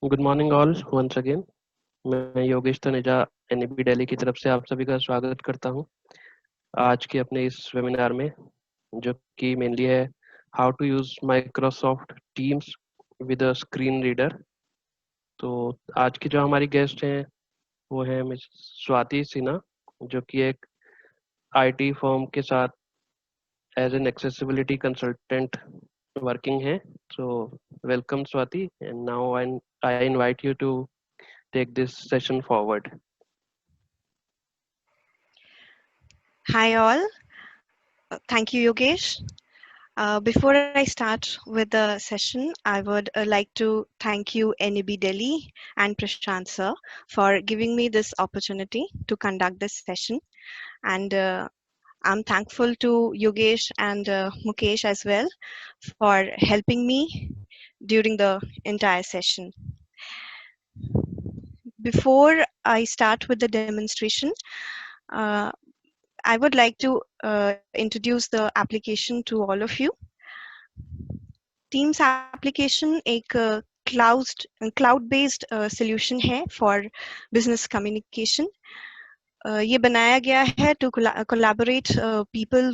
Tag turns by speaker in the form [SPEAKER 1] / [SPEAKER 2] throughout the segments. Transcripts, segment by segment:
[SPEAKER 1] Good morning all once again. मैं Yogesh Taneja NEB Delhi की तरफ से आप सभी का स्वागत करता हूं आज के अपने इस वेबिनार में, जो कि मेनली है how to use Microsoft Teams with a screen reader. तो आज की जो हमारी गेस्ट हैं वो है मिस स्वाति सिन्हा, जो कि एक आईटी फर्म के साथ as an accessibility consultant working है। So welcome Swati, and now I invite you to take this session forward.
[SPEAKER 2] Hi all. Thank you, Yogesh. Before I start with the session, I would like to thank you, NEB Delhi and Prashant sir, for giving me this opportunity to conduct this session. And I'm thankful to Yogesh and Mukesh as well for helping me during the entire session. Before I start with the demonstration, uh, I would like to introduce the application to all of you. Teams application एक cloud-based solution है for business communication. ये बनाया गया है to collaborate people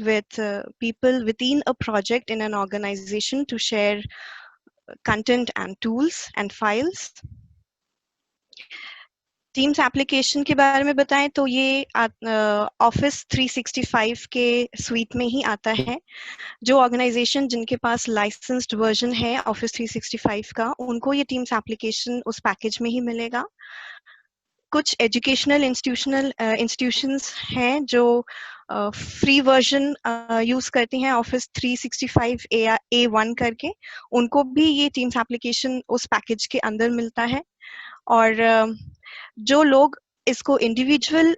[SPEAKER 2] within a project in an organization to share content and tools and files. Teams application के बारे में बताएं तो ये ऑफिस 365 के स्वीट में ही आता है। जो ऑर्गेनाइजेशन जिनके पास लाइसेंस्ड वर्जन है ऑफिस 365 का, उनको ये टीम्स एप्लीकेशन उस पैकेज में ही मिलेगा। कुछ एजुकेशनल इंस्टीट्यूशंस हैं जो फ्री वर्जन यूज करती हैं ऑफिस 365 A1 करके, उनको भी ये टीम्स एप्लीकेशन उस पैकेज के अंदर मिलता है। और जो लोग इसको इंडिविजुअल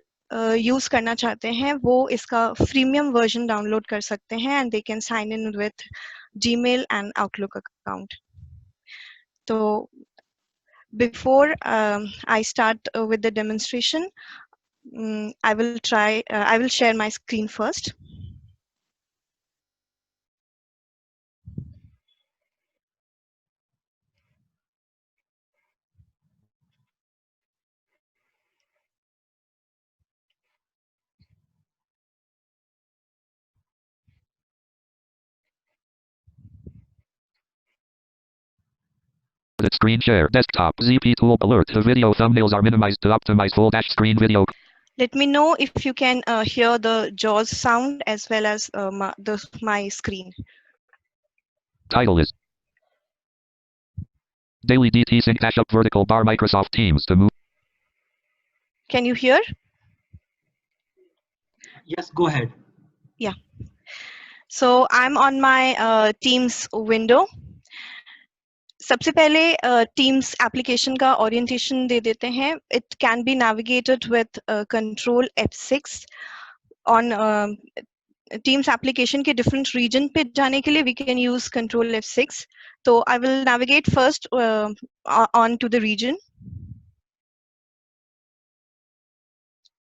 [SPEAKER 2] यूज करना चाहते हैं वो इसका फ्रीमियम वर्जन डाउनलोड कर सकते हैं and they can sign in with Gmail and Outlook account. तो before I start with the demonstration, I will share my screen first.
[SPEAKER 3] The screen share desktop ZP tool alert. The video thumbnails are minimized to optimize full dash screen video.
[SPEAKER 2] Let me know if you can hear the JAWS sound as well as my screen.
[SPEAKER 3] Title is Daily DT Sync Dash Up Vertical Bar Microsoft Teams to move.
[SPEAKER 2] Can you hear?
[SPEAKER 4] Yes, go ahead.
[SPEAKER 2] Yeah. So I'm on my Teams window. सबसे पहले Teams application का orientation दे देते हैं. It can be navigated with Control F6 on Teams application के different region पे जाने के लिए we can use Control F6. तो I will navigate first on to the region.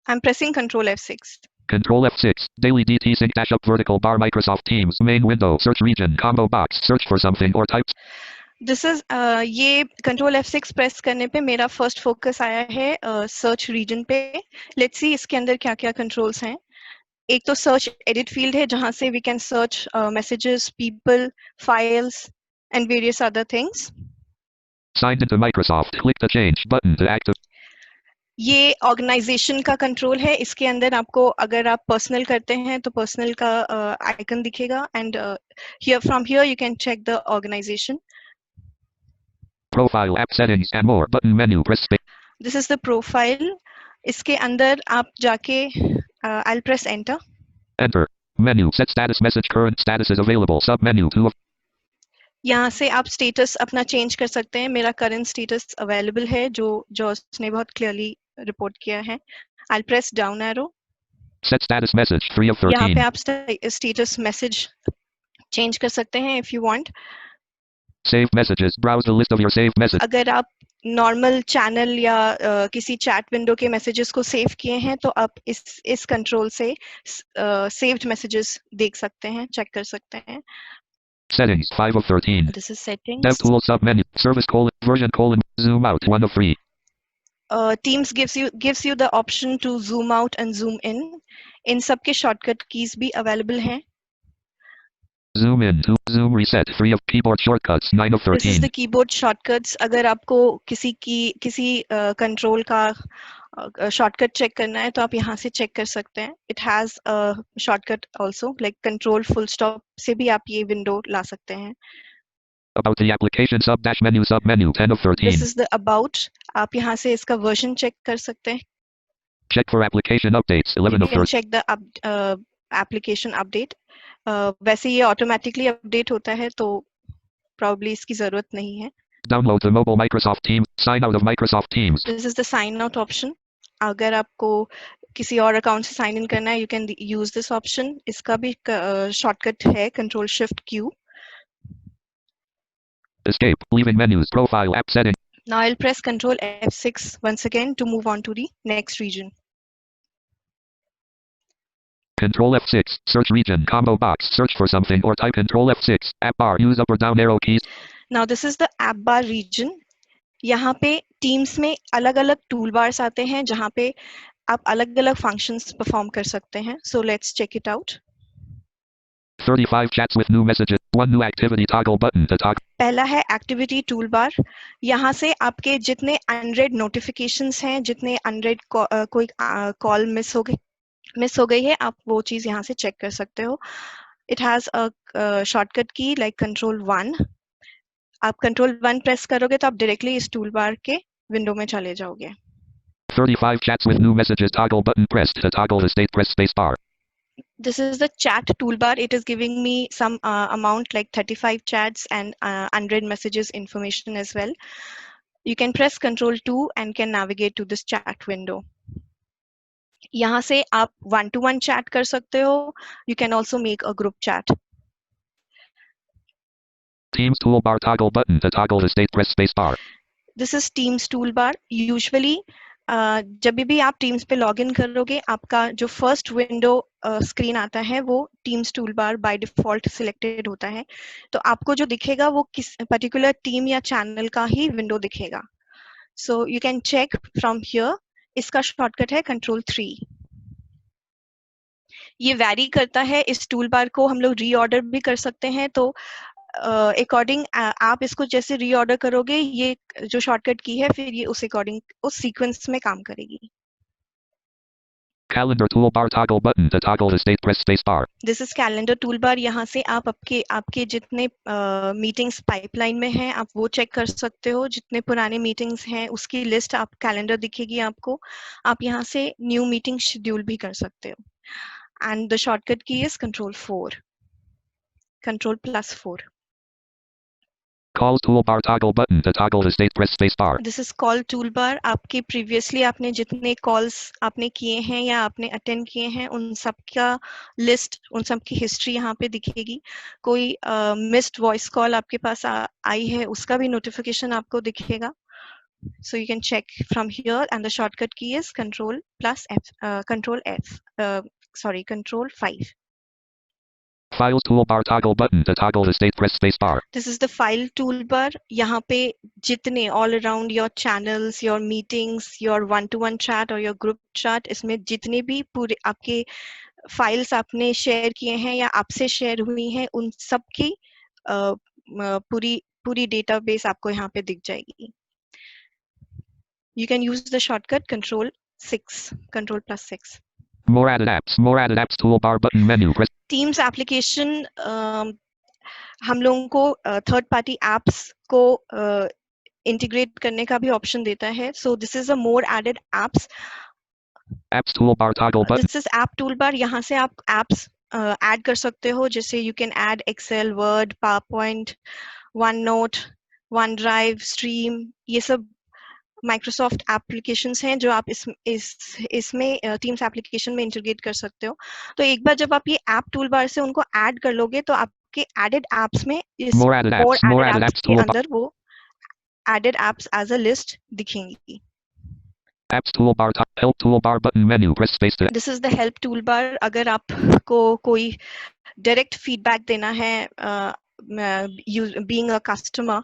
[SPEAKER 2] I'm pressing Control F6.
[SPEAKER 3] Control F6. Daily DT Sync Dash Up Vertical Bar Microsoft Teams. Main window. Search region. Combo box. Search for something or type.
[SPEAKER 2] This is ये Control F6 press करने पे मेरा first focus आया है search reason पे। Let's see इसके अंदर क्या क्या कंट्रोल्स हैं। एक तो सर्च एडिट फील्ड है जहां से we can search messages, people, files and various other things.
[SPEAKER 3] Signed into Microsoft. Click the change button to active.
[SPEAKER 2] ये ऑर्गेनाइजेशन का कंट्रोल है। इसके अंदर आपको अगर आप पर्सनल करते हैं तो पर्सनल का आइकन दिखेगा and here from here you can check the organisation.
[SPEAKER 3] Profile, app settings and more button menu. Press space.
[SPEAKER 2] This is the profile. इसके अंदर आप जाके I'll press enter.
[SPEAKER 3] Enter. Menu. Set status message. Current status is available. Sub menu. To
[SPEAKER 2] यहाँ से आप status अपना change कर सकते हैं। मेरा करंट स्टेटस अवेलेबल है जो जॉस ने बहुत क्लियरली रिपोर्ट किया है। I'll press down arrow.
[SPEAKER 3] set status message 3 of 13.
[SPEAKER 2] यहाँ पे आप स्टेटस मैसेज चेंज कर सकते हैं if you want.
[SPEAKER 3] Saved messages. Browse the list of your saved messages.
[SPEAKER 2] अगर आप नॉर्मल चैनल या किसी चैट विंडो के मैसेजेस को सेव किए हैं तो आप इस कंट्रोल से सेव्ड मैसेजेस देख सकते हैं, चेक कर सकते हैं।
[SPEAKER 3] Settings 5 of 13.
[SPEAKER 2] This is
[SPEAKER 3] Dev
[SPEAKER 2] settings.
[SPEAKER 3] tool submenu. Service colon version colon zoom out 1 of 3.
[SPEAKER 2] Teams gives you the option to zoom out and zoom in. इन सब के shortcut keys भी available हैं.
[SPEAKER 3] Zoom in to zoom reset 3 of keyboard shortcuts 9 of
[SPEAKER 2] This is
[SPEAKER 3] 13.
[SPEAKER 2] the keyboard shortcuts. अगर आपको किसी control का shortcut check करना है तो आप यहाँ से check कर सकते हैं. It has a shortcut also, like control full stop से भी आप ये window ला सकते हैं.
[SPEAKER 3] About the application submenu 10 of 13.
[SPEAKER 2] This is the about. आप यहाँ से इसका version check कर सकते हैं.
[SPEAKER 3] Check for application updates 11
[SPEAKER 2] You
[SPEAKER 3] of
[SPEAKER 2] can
[SPEAKER 3] 13.
[SPEAKER 2] check the application update. वैसे ये automatically update होता है तो probably इसकी जरूरत नहीं है.
[SPEAKER 3] Download the mobile Microsoft Teams. Sign out of Microsoft Teams.
[SPEAKER 2] This is the sign out option. अगर आपको किसी और अकाउंट से साइन इन करना है, you can use this option. इसका भी shortcut है Control Shift Q.
[SPEAKER 3] Escape. Leaving menus. Profile app setting.
[SPEAKER 2] Now I'll press Control F6 once again to move on to the next region.
[SPEAKER 3] Control F6. Search region. Combo box. Search for something or type Control F6. App bar. Use up or down arrow keys.
[SPEAKER 2] Now this is the app bar region. यहाँ पे Teams में अलग-अलग toolbars आते हैं जहाँ पे आप अलग-अलग functions perform कर सकते हैं. So let's check it out.
[SPEAKER 3] 35 chats with new messages. 1 new activity toggle button to toggle.
[SPEAKER 2] पहला है Activity Toolbar. यहाँ से आपके जितने unread notifications हैं, जितने unread कोई call miss हो गई है, आप वो चीज यहाँ से check कर सकते हो. It has a shortcut key like Control 1. आप Control 1 press करोगे तो आप directly इस toolbar के window में चले जाओगे.
[SPEAKER 3] 35 chats with new messages toggle button pressed to toggle the state press space bar.
[SPEAKER 2] This is the chat toolbar. It is giving me some amount like 35 chats and unread messages information as well. You can press Control 2 and can navigate to this chat window. यहाँ से आप one-to-one chat कर सकते हो. You can also make a group chat.
[SPEAKER 3] Teams toolbar toggle button to toggle the state press space bar.
[SPEAKER 2] This is Teams toolbar. Usually जब भी आप Teams पे login करोगे, आपका जो first window screen आता है वो Teams toolbar by default selected होता है. तो आपको जो दिखेगा वो किस particular team या channel का ही window दिखेगा. So you can check from here. इसका shortcut है Control 3. ये vary करता है. इस toolbar को हम लोग reorder भी कर सकते हैं. तो अकॉर्डिंग आप इसको जैसे रीऑर्डर करोगे, ये जो शॉर्टकट की है फिर ये उस अकॉर्डिंग उस सीक्वेंस में काम करेगी.
[SPEAKER 3] Calendar toolbar toggle button to toggle the state press space bar.
[SPEAKER 2] This is calendar toolbar. यहाँ से आप आपके जितने मीटिंग्स पाइपलाइन में हैं आप वो चेक कर सकते हो. जितने पुराने मीटिंग्स हैं उसकी लिस्ट आप कैलेंडर दिखेगी आपको. आप यहाँ से न्यू मीटिंग शेड्यूल भी कर सकते हो. एंड द शॉर्टकट की is Control 4. Control +4.
[SPEAKER 3] Calls toolbar toggle button to toggle the state press space bar.
[SPEAKER 2] This is call toolbar. आपके previously आपने जितने calls आपने किए हैं या आपने attend किए हैं उन सब का list, उन सब की history यहाँ पे दिखेगी. कोई missed voice call आपके पास आई है उसका भी notification आपको दिखेगा. So you can check from here and the shortcut key is Control Control 5.
[SPEAKER 3] Files toolbar toggle button to toggle the state press space bar.
[SPEAKER 2] This is the file toolbar. यहाँ पे जितने all around your channels, your meetings, your one-to-one chat और your group chat, इसमें जितने भी पूरे आपके files आपने share किए हैं या आपसे share हुई हैं उन सब की पूरी database आपको यहाँ पे दिख जाएगी. You can use the shortcut Control +6.
[SPEAKER 3] More added apps toolbar button menu press.
[SPEAKER 2] Teams application हम लोगों को थर्ड पार्टी एप्स को इंटीग्रेट करने का भी ऑप्शन देता है. So this is a more added apps.
[SPEAKER 3] Apps toolbar toggle button.
[SPEAKER 2] This is app toolbar. यहाँ से आप एप्स ऐड कर सकते हो. जैसे you can add Excel, Word, PowerPoint, OneNote, OneDrive, Stream. ये सब माइक्रोसॉफ्ट एप्लीकेशंस हैं जो आप इसमें टीम्स एप्लीकेशन में इंटीग्रेट कर सकते हो. तो एक बार जब आप ये ऐप टूलबार से उनको ऐड कर लोगे तो आपके एडेड एप्स में इस
[SPEAKER 3] More added apps
[SPEAKER 2] के अंदर वो added apps as a list दिखेंगी.
[SPEAKER 3] Apps toolbar help toolbar button menu press space to.
[SPEAKER 2] This is the help toolbar. अगर आपको कोई डायरेक्ट फीडबैक देना है बीइंग अ कस्टमर,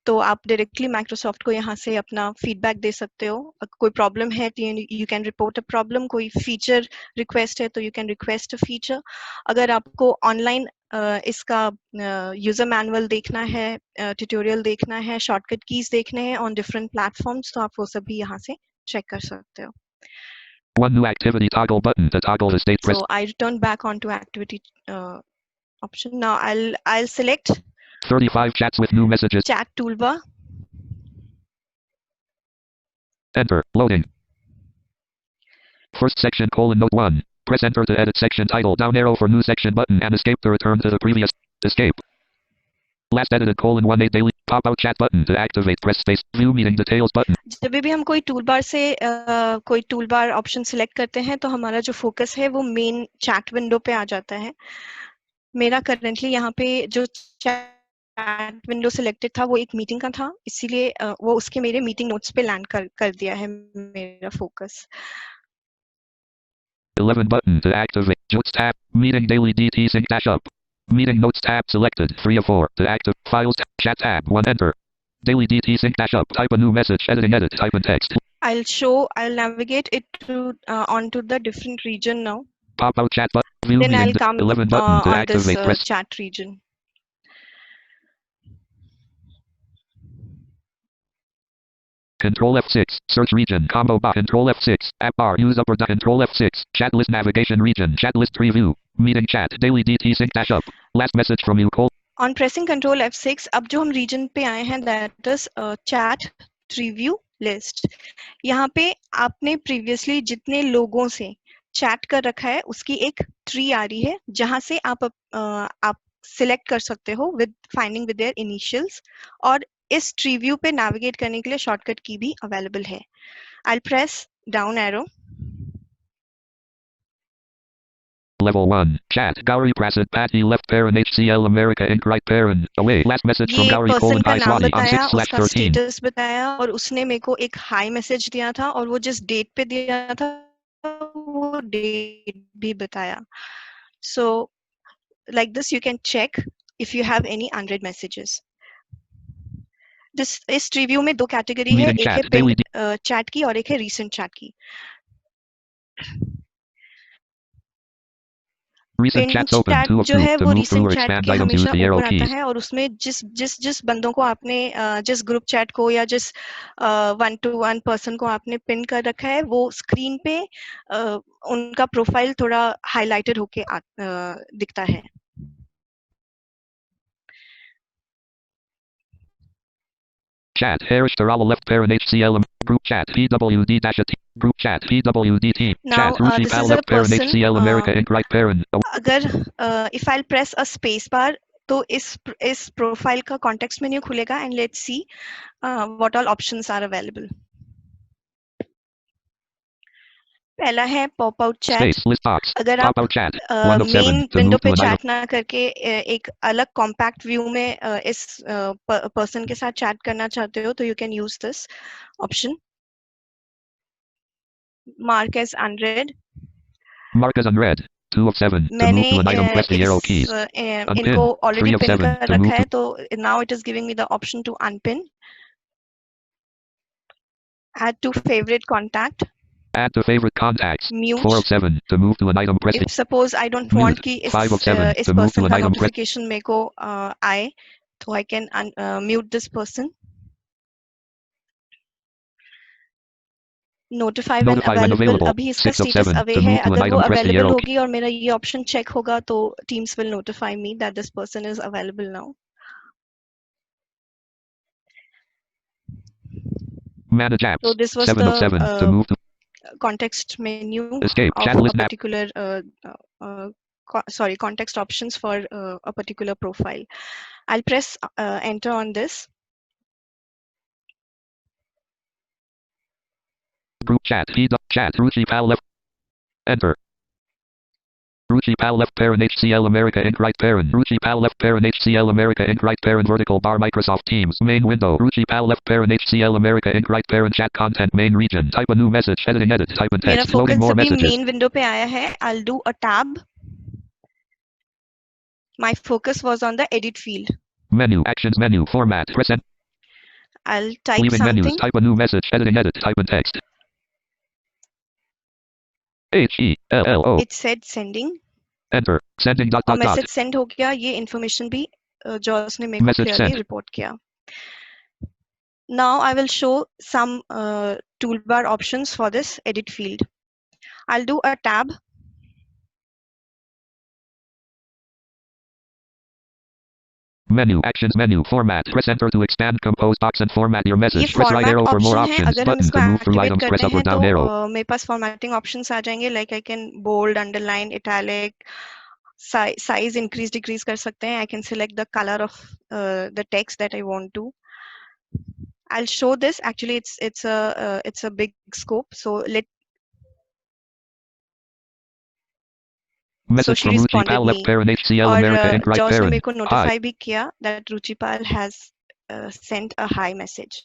[SPEAKER 2] तो आप डायरेक्टली माइक्रोसॉफ्ट को यहाँ से अपना फीडबैक दे सकते हो। कोई प्रॉब्लम है तो you can report a problem, कोई फीचर रिक्वेस्ट है तो you can request a feature. अगर आपको ऑनलाइन इसका यूजर मैनुअल देखना है, ट्यूटोरियल देखना है, शॉर्टकट कीज देखने हैं ऑन डिफरेंट प्लेटफॉर्म्स, तो आप वो सब भी यहाँ से चेक कर सकते हो।
[SPEAKER 3] One new activity toggle button to toggle the state press.
[SPEAKER 2] So I return back onto activity option. Now I'll select
[SPEAKER 3] 35 chats with new messages.
[SPEAKER 2] chat toolbar.
[SPEAKER 3] Enter. Loading. First section :note 1. Press enter to edit section title. Down arrow for new section button and escape to return to the previous. Escape. Last edited :1 8 daily. Pop out chat button to activate. Press space. View meeting details button.
[SPEAKER 2] जब भी हम कोई toolbar से कोई toolbar option select करते हैं तो हमारा जो फोकस है वो मेन चैट विंडो पे आ जाता है। मेरा करंटली यहाँ पे जो चैट विंडो सिलेक्टेड था वो एक मीटिंग का था, इसीलिए वो उसके मेरे मीटिंग नोट्स पे लैंड कर दिया है मेरा focus.
[SPEAKER 3] 11 button to activate. Notes tab. Meeting daily DT sync dash up. Meeting notes tab selected. 3 of 4. To active. Files tab. Chat tab. 1 enter. Daily DT sync dash up. Type a new message. Editing edit. Type in text.
[SPEAKER 2] I'll navigate it to onto the different region now.
[SPEAKER 3] Pop out chat button. View
[SPEAKER 2] Then
[SPEAKER 3] meeting.
[SPEAKER 2] I'll come
[SPEAKER 3] 11 button to
[SPEAKER 2] on
[SPEAKER 3] activate.
[SPEAKER 2] this
[SPEAKER 3] Press.
[SPEAKER 2] chat region.
[SPEAKER 3] Control F6. Search region. Combo box. Control F6. App bar. Use up or down. Control F6. Chat list navigation region. Chat list preview. Meeting chat. Daily DT sync dash up. Last message from you.
[SPEAKER 2] On pressing Control F6, अब जो हम region पे आए हैं, that is chat preview list. यहाँ पे आपने previously जितने लोगों से chat कर रखा है उसकी एक tree आ रही है, जहाँ से आप select कर सकते हो with finding with their initials, और इस tree view पे navigate करने के लिए shortcut की भी available है. I'll press down arrow.
[SPEAKER 3] Level 1. Chat. Gauri Prasad Patty left parent HCL America Inc. Right parent. Away. Last message from
[SPEAKER 2] ये
[SPEAKER 3] Gauri
[SPEAKER 2] पर्सन का
[SPEAKER 3] Hi
[SPEAKER 2] नाम
[SPEAKER 3] Swati on
[SPEAKER 2] बताया,
[SPEAKER 3] 6/13.
[SPEAKER 2] उसका स्टेटस बताया, और उसने मेरे को एक हाई मैसेज दिया था, और वो जिस डेट पे दिया था वो डेट भी बताया. So like this you can check if you have any unread messages. इस रिव्यू में दो कैटेगरी है, एक है पिन चैट की और एक है रीसेंट चैट की.
[SPEAKER 3] Recent chats open.
[SPEAKER 2] Chat
[SPEAKER 3] 2 of
[SPEAKER 2] जो
[SPEAKER 3] 2.
[SPEAKER 2] है
[SPEAKER 3] To
[SPEAKER 2] वो
[SPEAKER 3] move through
[SPEAKER 2] recent
[SPEAKER 3] or
[SPEAKER 2] chat
[SPEAKER 3] expand
[SPEAKER 2] के
[SPEAKER 3] items, use
[SPEAKER 2] हमेशा
[SPEAKER 3] the arrow
[SPEAKER 2] ऊपर आता
[SPEAKER 3] keys.
[SPEAKER 2] है, और उसमें जिस बंदों को आपने जिस ग्रुप चैट को या जिस 1-to-1 पर्सन को आपने पिन कर रखा है, वो स्क्रीन पे उनका प्रोफाइल थोड़ा हाईलाइटेड होके दिखता है.
[SPEAKER 3] Chat. Harish Tarala left parent HCL group chat PWD dash T group chat PWD team
[SPEAKER 2] Now,
[SPEAKER 3] chat Ruchi
[SPEAKER 2] this
[SPEAKER 3] Pal
[SPEAKER 2] is a
[SPEAKER 3] left parent
[SPEAKER 2] person,
[SPEAKER 3] HCL America Inc. Right parent.
[SPEAKER 2] अगर if I'll press a space bar तो इस profile का context menu खुलेगा, and let's see what all options are available. पहला है pop out chat. अगर आप main window पे चैट ना करके एक अलग कॉम्पैक्ट व्यू में इस पर्सन के साथ चैट करना चाहते हो तो you can use this option. Mark as unread.
[SPEAKER 3] Mark as unread. 2 of 7. To
[SPEAKER 2] मैंने
[SPEAKER 3] move to an item, press the arrow keys.
[SPEAKER 2] इनको ऑलरेडी
[SPEAKER 3] 3 of
[SPEAKER 2] पिन
[SPEAKER 3] 7.
[SPEAKER 2] कर
[SPEAKER 3] To
[SPEAKER 2] रखा
[SPEAKER 3] move
[SPEAKER 2] है,
[SPEAKER 3] to
[SPEAKER 2] तो now it is giving me the option to unpin. Add to favorite contact.
[SPEAKER 3] Add to favorite contacts.
[SPEAKER 2] Mute.
[SPEAKER 3] 4 of 7. To move to an item, press
[SPEAKER 2] If suppose I don't
[SPEAKER 3] mute.
[SPEAKER 2] want कि
[SPEAKER 3] 5 of 7.
[SPEAKER 2] इस
[SPEAKER 3] To move to
[SPEAKER 2] person
[SPEAKER 3] an
[SPEAKER 2] का
[SPEAKER 3] item, press
[SPEAKER 2] notification मेरे को आए, तो I can mute this person. Notify when available. अभी इसका status away है. अगर वो available होगी और मेरा ये option check होगा तो Teams will notify me that this person is available now.
[SPEAKER 3] Manage apps.
[SPEAKER 2] So this was
[SPEAKER 3] 7 of 7. To move to
[SPEAKER 2] context menu
[SPEAKER 3] escape.
[SPEAKER 2] of
[SPEAKER 3] Chat
[SPEAKER 2] a
[SPEAKER 3] list
[SPEAKER 2] particular context options for a particular profile. I'll press enter on this.
[SPEAKER 3] Group chat. Chat. Ruchi Pal left. Enter. Ruchi Pal left parent HCL America Inc. Right parent. Ruchi Pal left parent HCL America Inc. Right parent vertical bar Microsoft Teams main window. Ruchi Pal left parent HCL America Inc. Right parent chat content main region. Type a new message. Editing edit. Type in text. Loading more messages.
[SPEAKER 2] मेरा focus अभी main window पे आया है. I'll do a tab. My focus was on the edit field.
[SPEAKER 3] Menu, actions menu, format, press enter.
[SPEAKER 2] I'll type
[SPEAKER 3] Leaving menus,
[SPEAKER 2] something.
[SPEAKER 3] type a new message, editing edit, type in text. HELLO.
[SPEAKER 2] It said sending.
[SPEAKER 3] Enter. Sending dot
[SPEAKER 2] और
[SPEAKER 3] dot dot.
[SPEAKER 2] Message send हो गया. ये information भी Jos ने मेरे को
[SPEAKER 3] Message
[SPEAKER 2] clearly
[SPEAKER 3] sent.
[SPEAKER 2] Report किया. Now I will show some toolbar options for this edit field. I'll do a tab.
[SPEAKER 3] Menu, actions menu, format, press enter to expand compose box and format your
[SPEAKER 2] ये
[SPEAKER 3] message. Press right
[SPEAKER 2] format
[SPEAKER 3] arrow for more
[SPEAKER 2] option है.
[SPEAKER 3] options.
[SPEAKER 2] अगर हम
[SPEAKER 3] Button
[SPEAKER 2] इसको
[SPEAKER 3] to move through
[SPEAKER 2] activate
[SPEAKER 3] items. Press
[SPEAKER 2] करते
[SPEAKER 3] up or
[SPEAKER 2] हैं तो
[SPEAKER 3] down arrow.
[SPEAKER 2] मेरे पास formatting options आ जाएंगे. Like I can bold, underline, italic, size increase decrease कर सकते हैं. I can select the color of the text that I want to. I'll show this. Actually, it's a big scope. So so
[SPEAKER 3] Message
[SPEAKER 2] she
[SPEAKER 3] from Ruchi
[SPEAKER 2] responded
[SPEAKER 3] Pal, left
[SPEAKER 2] me.
[SPEAKER 3] parent HCL America
[SPEAKER 2] और
[SPEAKER 3] and right
[SPEAKER 2] Jos ने
[SPEAKER 3] parent.
[SPEAKER 2] मेरे को
[SPEAKER 3] Hi.
[SPEAKER 2] notify भी किया that Ruchi Pal has sent a hi message.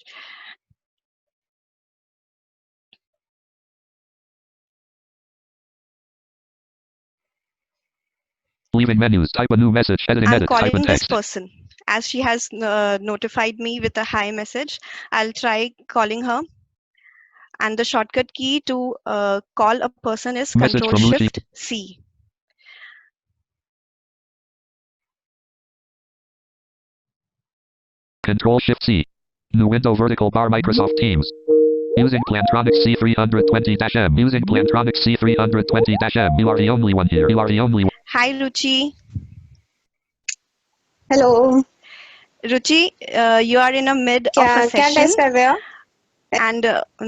[SPEAKER 3] Leaving menus, type a new message, editing
[SPEAKER 2] I'm
[SPEAKER 3] edit, type in
[SPEAKER 2] calling this
[SPEAKER 3] text.
[SPEAKER 2] person. As she has notified me with a hi message, I'll try calling her. And the shortcut key to call a person is
[SPEAKER 3] Message
[SPEAKER 2] Control
[SPEAKER 3] from Ruchi.
[SPEAKER 2] Shift C.
[SPEAKER 3] Control Shift C. New window vertical bar Microsoft Teams. Using Plantronics C320-M. Using Plantronics C320-M. You are the only one here. You are the only one.
[SPEAKER 2] Hi, Ruchi.
[SPEAKER 4] Hello.
[SPEAKER 2] Ruchi, you are in a mid of
[SPEAKER 4] क्या
[SPEAKER 2] a
[SPEAKER 4] क्या
[SPEAKER 2] session,
[SPEAKER 4] test कर रहे हो?
[SPEAKER 2] and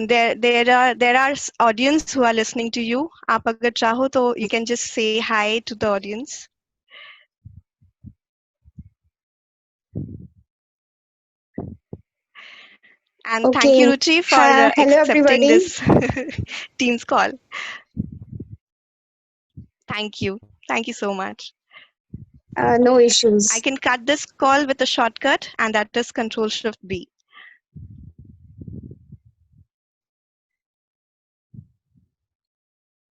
[SPEAKER 2] there are audience who are listening to you. आप अगर चाहो तो you can just say hi to the audience. And thank you,
[SPEAKER 4] Okay.
[SPEAKER 2] Ruchi, for
[SPEAKER 4] Hello
[SPEAKER 2] accepting
[SPEAKER 4] everybody.
[SPEAKER 2] this Teams call. Thank you. Thank you so much.
[SPEAKER 4] No issues.
[SPEAKER 2] I can cut this call with a shortcut, and that is Control Shift B.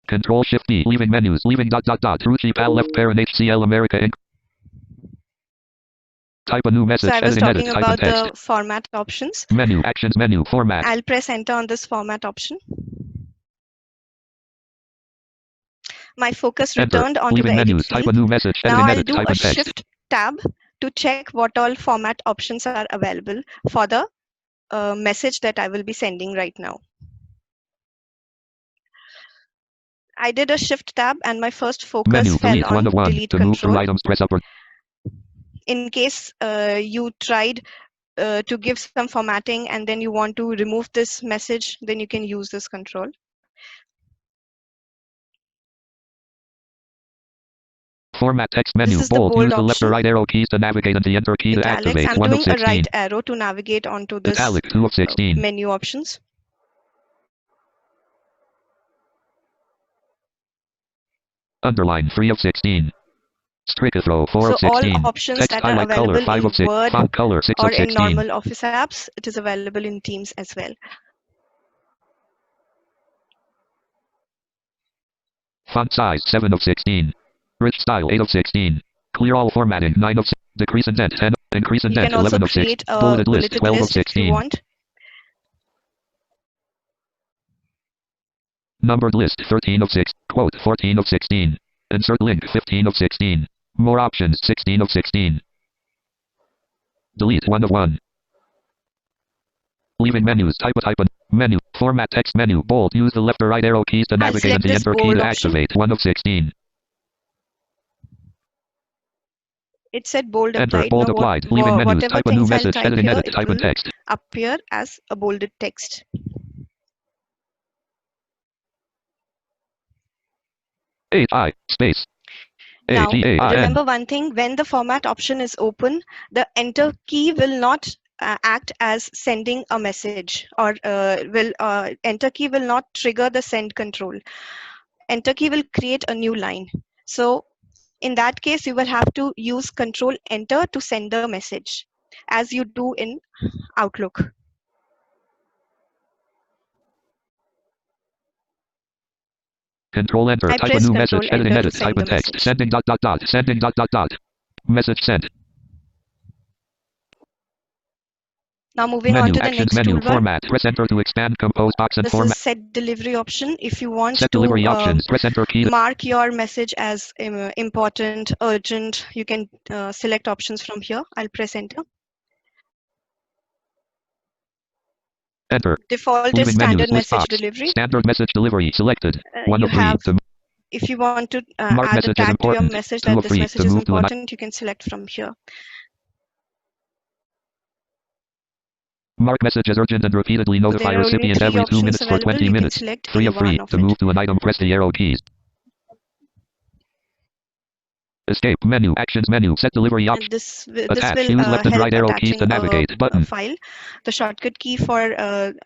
[SPEAKER 3] Control Shift B. Leaving menus. Leaving dot dot dot. Ruchi Pal left parent HCL America Inc. Type a new message.
[SPEAKER 2] So I was
[SPEAKER 3] Editing edit.
[SPEAKER 2] talking
[SPEAKER 3] Type in
[SPEAKER 2] about
[SPEAKER 3] text.
[SPEAKER 2] the format options.
[SPEAKER 3] Menu. Actions menu. Format.
[SPEAKER 2] I'll press enter on this format option. My focus
[SPEAKER 3] Enter.
[SPEAKER 2] returned onto
[SPEAKER 3] Leaving
[SPEAKER 2] the edit
[SPEAKER 3] menus. Type a
[SPEAKER 2] field.
[SPEAKER 3] new message.
[SPEAKER 2] Now
[SPEAKER 3] Editing
[SPEAKER 2] I'll
[SPEAKER 3] edit.
[SPEAKER 2] do
[SPEAKER 3] Type
[SPEAKER 2] a
[SPEAKER 3] in text.
[SPEAKER 2] Shift tab to check what all format options are available for the message that I will be sending right now. I did a Shift tab, and my first focus
[SPEAKER 3] Menu.
[SPEAKER 2] fell
[SPEAKER 3] Delete
[SPEAKER 2] on
[SPEAKER 3] one of one.
[SPEAKER 2] delete
[SPEAKER 3] To move through
[SPEAKER 2] control.
[SPEAKER 3] items, press up or.
[SPEAKER 2] In case you tried to give some formatting and then you want to remove this message, then you can use this control.
[SPEAKER 3] Format text menu.
[SPEAKER 2] This is the
[SPEAKER 3] Bold.
[SPEAKER 2] bold
[SPEAKER 3] Use the left or
[SPEAKER 2] option.
[SPEAKER 3] right arrow keys to navigate and the enter key to
[SPEAKER 2] Italics.
[SPEAKER 3] activate.
[SPEAKER 2] I'm
[SPEAKER 3] 1 of
[SPEAKER 2] doing a
[SPEAKER 3] 16.
[SPEAKER 2] right arrow to navigate onto this
[SPEAKER 3] Italic 2 of 16.
[SPEAKER 2] menu options.
[SPEAKER 3] Underline 3 of 16. Strict throw 4
[SPEAKER 2] So
[SPEAKER 3] of 16.
[SPEAKER 2] all options
[SPEAKER 3] Text
[SPEAKER 2] that are
[SPEAKER 3] highlight color
[SPEAKER 2] available
[SPEAKER 3] 5
[SPEAKER 2] in
[SPEAKER 3] of 6.
[SPEAKER 2] Word
[SPEAKER 3] Font color 6
[SPEAKER 2] or
[SPEAKER 3] of
[SPEAKER 2] in
[SPEAKER 3] 16.
[SPEAKER 2] normal Office apps, it is available in Teams as well.
[SPEAKER 3] Font size 7 of 16. Rich style 8 of 16. Clear all formatting 9 of 6. Decrease indent 10. Increase
[SPEAKER 2] You
[SPEAKER 3] indent
[SPEAKER 2] can also
[SPEAKER 3] 11 of 6.
[SPEAKER 2] create a
[SPEAKER 3] Bulleted list 12 of
[SPEAKER 2] list if you
[SPEAKER 3] 16.
[SPEAKER 2] want.
[SPEAKER 3] Numbered list 13 of 6. Quote 14 of 16. Insert link 15 of 16. More options 16 of 16. Delete 1 of 1. Leaving menus. Type a menu. Format text menu. Bold. Use the left or right arrow keys to
[SPEAKER 2] I'll
[SPEAKER 3] navigate and
[SPEAKER 2] select
[SPEAKER 3] the
[SPEAKER 2] this
[SPEAKER 3] enter key
[SPEAKER 2] bold
[SPEAKER 3] to
[SPEAKER 2] option.
[SPEAKER 3] activate. 1 of 16.
[SPEAKER 2] It said bold
[SPEAKER 3] Enter.
[SPEAKER 2] applied.
[SPEAKER 3] Bold
[SPEAKER 2] Now
[SPEAKER 3] applied. Leaving menus.
[SPEAKER 2] whatever
[SPEAKER 3] Type a new
[SPEAKER 2] things I'll
[SPEAKER 3] message.
[SPEAKER 2] type
[SPEAKER 3] Editing
[SPEAKER 2] here,
[SPEAKER 3] edit.
[SPEAKER 2] it
[SPEAKER 3] Type in
[SPEAKER 2] will
[SPEAKER 3] text.
[SPEAKER 2] appear as a bolded text.
[SPEAKER 3] A-I. Space.
[SPEAKER 2] Now,
[SPEAKER 3] A-G-A-I-N.
[SPEAKER 2] remember one thing, when the format option is open, the enter key will not act as sending a message, or enter key will not trigger the send control. Enter key will create a new line. So in that case, you will have to use control enter to send the message, as you do in Outlook.
[SPEAKER 3] Control enter.
[SPEAKER 2] I
[SPEAKER 3] Type a
[SPEAKER 2] press
[SPEAKER 3] new
[SPEAKER 2] control
[SPEAKER 3] message. Editing
[SPEAKER 2] enter to
[SPEAKER 3] edit. Type
[SPEAKER 2] send
[SPEAKER 3] in
[SPEAKER 2] the
[SPEAKER 3] text.
[SPEAKER 2] message.
[SPEAKER 3] Sending dot dot dot. Sending dot dot dot. Message sent.
[SPEAKER 2] Now moving on
[SPEAKER 3] Menu.
[SPEAKER 2] to the
[SPEAKER 3] Actions
[SPEAKER 2] next
[SPEAKER 3] menu.
[SPEAKER 2] toolbar.
[SPEAKER 3] Format. Press enter to expand compose box and
[SPEAKER 2] This
[SPEAKER 3] format.
[SPEAKER 2] is set delivery option. If you want
[SPEAKER 3] Set
[SPEAKER 2] to
[SPEAKER 3] delivery options. Press enter key.
[SPEAKER 2] mark your message as important, urgent, you can select options from here. I'll press enter.
[SPEAKER 3] Enter.
[SPEAKER 2] Default is
[SPEAKER 3] Leaving
[SPEAKER 2] standard
[SPEAKER 3] menus. List
[SPEAKER 2] message
[SPEAKER 3] box.
[SPEAKER 2] delivery.
[SPEAKER 3] Standard message delivery selected. 1
[SPEAKER 2] You
[SPEAKER 3] of 3.
[SPEAKER 2] have,
[SPEAKER 3] To
[SPEAKER 2] if you want to
[SPEAKER 3] mark
[SPEAKER 2] add a
[SPEAKER 3] message as
[SPEAKER 2] tag to your
[SPEAKER 3] important.
[SPEAKER 2] message
[SPEAKER 3] 2
[SPEAKER 2] that
[SPEAKER 3] of
[SPEAKER 2] this
[SPEAKER 3] 3.
[SPEAKER 2] message
[SPEAKER 3] To
[SPEAKER 2] is
[SPEAKER 3] move to an
[SPEAKER 2] important, you can select from here.
[SPEAKER 3] mark message as urgent and repeatedly notify
[SPEAKER 2] there are only
[SPEAKER 3] recipient
[SPEAKER 2] 3
[SPEAKER 3] every 2
[SPEAKER 2] options
[SPEAKER 3] minutes for
[SPEAKER 2] available.
[SPEAKER 3] 20
[SPEAKER 2] You can
[SPEAKER 3] minutes.
[SPEAKER 2] select
[SPEAKER 3] 3
[SPEAKER 2] any
[SPEAKER 3] of 3.
[SPEAKER 2] one of
[SPEAKER 3] To
[SPEAKER 2] it.
[SPEAKER 3] move to an item, press the arrow keys. Escape menu. Actions menu. Set delivery option.
[SPEAKER 2] And this
[SPEAKER 3] Attach.
[SPEAKER 2] will
[SPEAKER 3] Use left and
[SPEAKER 2] help
[SPEAKER 3] right arrow keys
[SPEAKER 2] attaching
[SPEAKER 3] to navigate.
[SPEAKER 2] a
[SPEAKER 3] Button.
[SPEAKER 2] file. The shortcut key for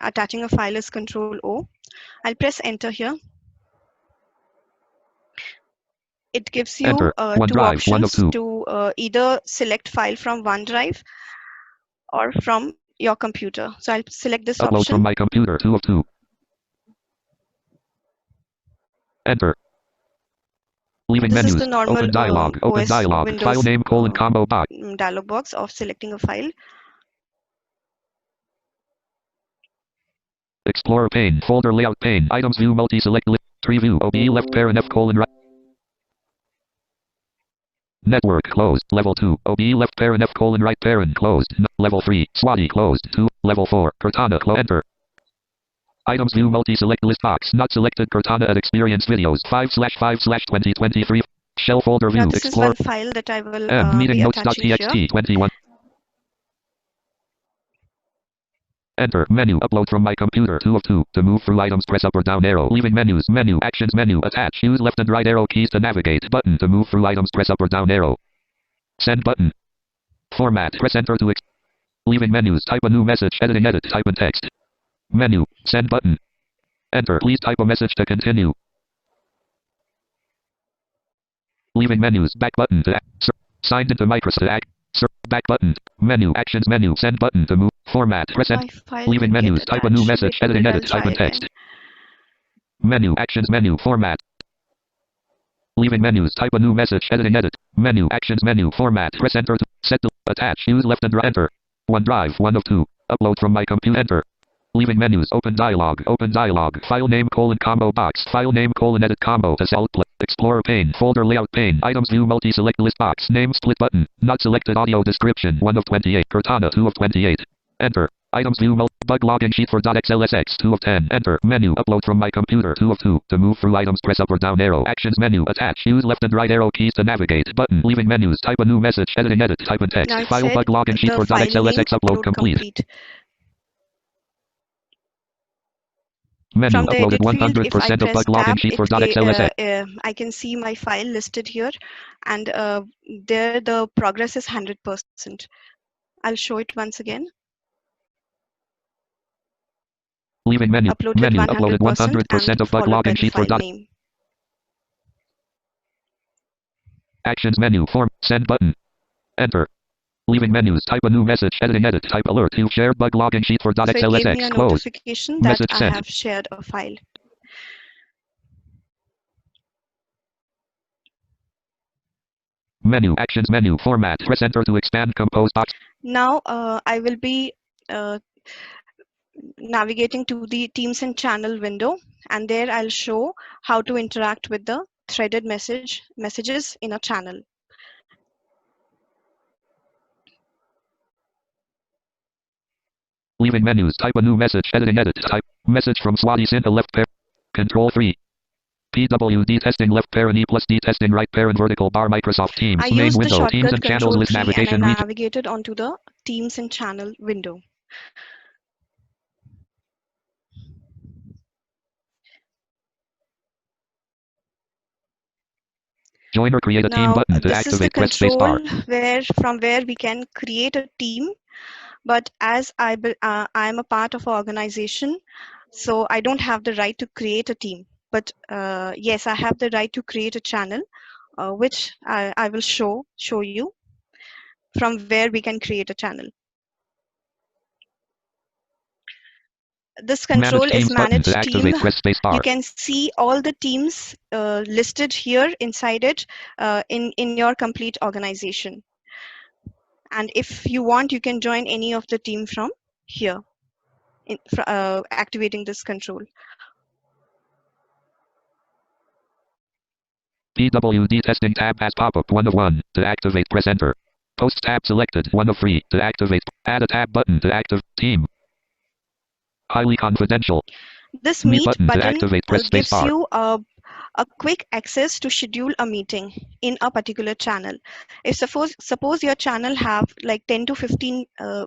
[SPEAKER 2] attaching a file is Control O. I'll press enter here. It gives you
[SPEAKER 3] Enter.
[SPEAKER 2] 2
[SPEAKER 3] OneDrive,
[SPEAKER 2] options
[SPEAKER 3] 1 of 2.
[SPEAKER 2] to either select file from OneDrive or from your computer. So I'll select this
[SPEAKER 3] Upload
[SPEAKER 2] option.
[SPEAKER 3] from my computer. 2 of 2. Enter. Leaving
[SPEAKER 2] This
[SPEAKER 3] menus.
[SPEAKER 2] is the normal
[SPEAKER 3] Open dialog. Open
[SPEAKER 2] OS
[SPEAKER 3] dialog.
[SPEAKER 2] Windows
[SPEAKER 3] File name combo box.
[SPEAKER 2] dialog box of selecting a file.
[SPEAKER 3] Explorer pane. Folder layout pane. Items view multi-select list. Tree view. OBE left parent F colon right. Network closed. Level 2. OBE left parent F colon right parent closed. Level 3. Swati closed. 2. Level 4. Cortana close. Enter. Items view multi-select list box. Not selected. Cortana at experience videos. 5/5/2023. Shell folder view.
[SPEAKER 2] Now this
[SPEAKER 3] Explorer.
[SPEAKER 2] is one file that I will
[SPEAKER 3] meeting
[SPEAKER 2] be attaching here.
[SPEAKER 3] notes.txt 21. Enter. Menu. Upload from my computer. 2 of 2. To move through items, press up or down arrow. Leaving menus. Menu. Actions menu. Attach. Use left and right arrow keys to navigate. Button. To move through items, press up or down arrow. Send button. Format. Press enter to leaving menus. Type a new message. Editing edit. Type in text. Menu. Send button. Enter. Please type a message to continue. Leaving menus. Back button to signed into Microsoft. Back button. Menu. Actions menu. Send button to move. Format. Press enter. Leaving menus. Type a new message. Editing edit. Type in text. Menu. Actions menu. Format. Leaving menus. Type a new message. Editing edit. Menu. Actions menu. Format. Press enter to set to attach. Use left and right. Enter. OneDrive. 1 of 2. Upload from my computer. Enter. Leaving menus. Open dialog. Open dialog. File name combo box. File name edit combo to alt. Explorer pane. Folder layout pane. Items view multi-select list box. Name split button. Not selected. Audio description. 1 of 28. Cortana. 2 of 28. Enter. Items view bug logging sheet for .xlsx. 2 of 10. Enter. Menu. Upload from my computer. 2 of 2. To move through items, press up or down arrow. Actions menu. Attach. Use left and right arrow keys to navigate. Button. Leaving menus. Type a new message. Editing edit. Type in text.
[SPEAKER 2] Now
[SPEAKER 3] File bug logging sheet for .xlsx. Upload complete. Menu.
[SPEAKER 2] From the
[SPEAKER 3] Uploaded
[SPEAKER 2] edit field, if I
[SPEAKER 3] 100% of
[SPEAKER 2] press
[SPEAKER 3] bug logging
[SPEAKER 2] tab,
[SPEAKER 3] sheet for .xlsx.
[SPEAKER 2] I can see my file listed here, and there the progress is 100%. I'll show it once again.
[SPEAKER 3] Leaving menu.
[SPEAKER 2] Upload
[SPEAKER 3] Menu.
[SPEAKER 2] with
[SPEAKER 3] Uploaded 100% of bug logging sheet for
[SPEAKER 2] name.
[SPEAKER 3] Actions menu. Form. Send button. Enter. Leaving menus. Type a new message. Editing edit. Type alert. You shared bug logging sheet for
[SPEAKER 2] So it gave me
[SPEAKER 3] .xlsx.
[SPEAKER 2] a
[SPEAKER 3] Close.
[SPEAKER 2] notification that
[SPEAKER 3] Message
[SPEAKER 2] I
[SPEAKER 3] sent.
[SPEAKER 2] have shared a file.
[SPEAKER 3] Menu. Actions menu. Format. Press enter to expand compose box.
[SPEAKER 2] Now I will be navigating to the Teams and Channel window, and there I'll show how to interact with the threaded messages in a channel.
[SPEAKER 3] Leaving menus. Type a new message. Editing edit. Type message from Swati Sinha left pair. Control 3. PWD testing left parent E plus D testing right parent vertical bar Microsoft Teams
[SPEAKER 2] I
[SPEAKER 3] main
[SPEAKER 2] used the
[SPEAKER 3] window Teams
[SPEAKER 2] shortcut
[SPEAKER 3] and channels
[SPEAKER 2] Control
[SPEAKER 3] list
[SPEAKER 2] 3
[SPEAKER 3] navigation
[SPEAKER 2] and I navigated onto the Teams and Channel window.
[SPEAKER 3] Join or create a team button to activate. Press space bar.
[SPEAKER 2] From where we can create a team, but as I am a part of an organization, so I don't have the right to create a team. But yes, I have the right to create a channel, which I will show you from where we can create a channel. this control
[SPEAKER 3] Manage
[SPEAKER 2] is
[SPEAKER 3] Teams button
[SPEAKER 2] manage
[SPEAKER 3] to
[SPEAKER 2] team.
[SPEAKER 3] activate. Press space bar.
[SPEAKER 2] You can see all the teams listed here inside it in your complete organization. And if you want, you can join any of the team from here, activating this control.
[SPEAKER 3] PWD testing tab has pop-up 1 of 1. To activate, press enter. Post tab selected 1 of 3. To activate, add a tab button to active team. Highly confidential.
[SPEAKER 2] This
[SPEAKER 3] Meet
[SPEAKER 2] meet
[SPEAKER 3] button to
[SPEAKER 2] button
[SPEAKER 3] activate. Press space
[SPEAKER 2] gives
[SPEAKER 3] bar.
[SPEAKER 2] you a quick access to schedule a meeting in a particular channel. If suppose your channel have like 10 to 15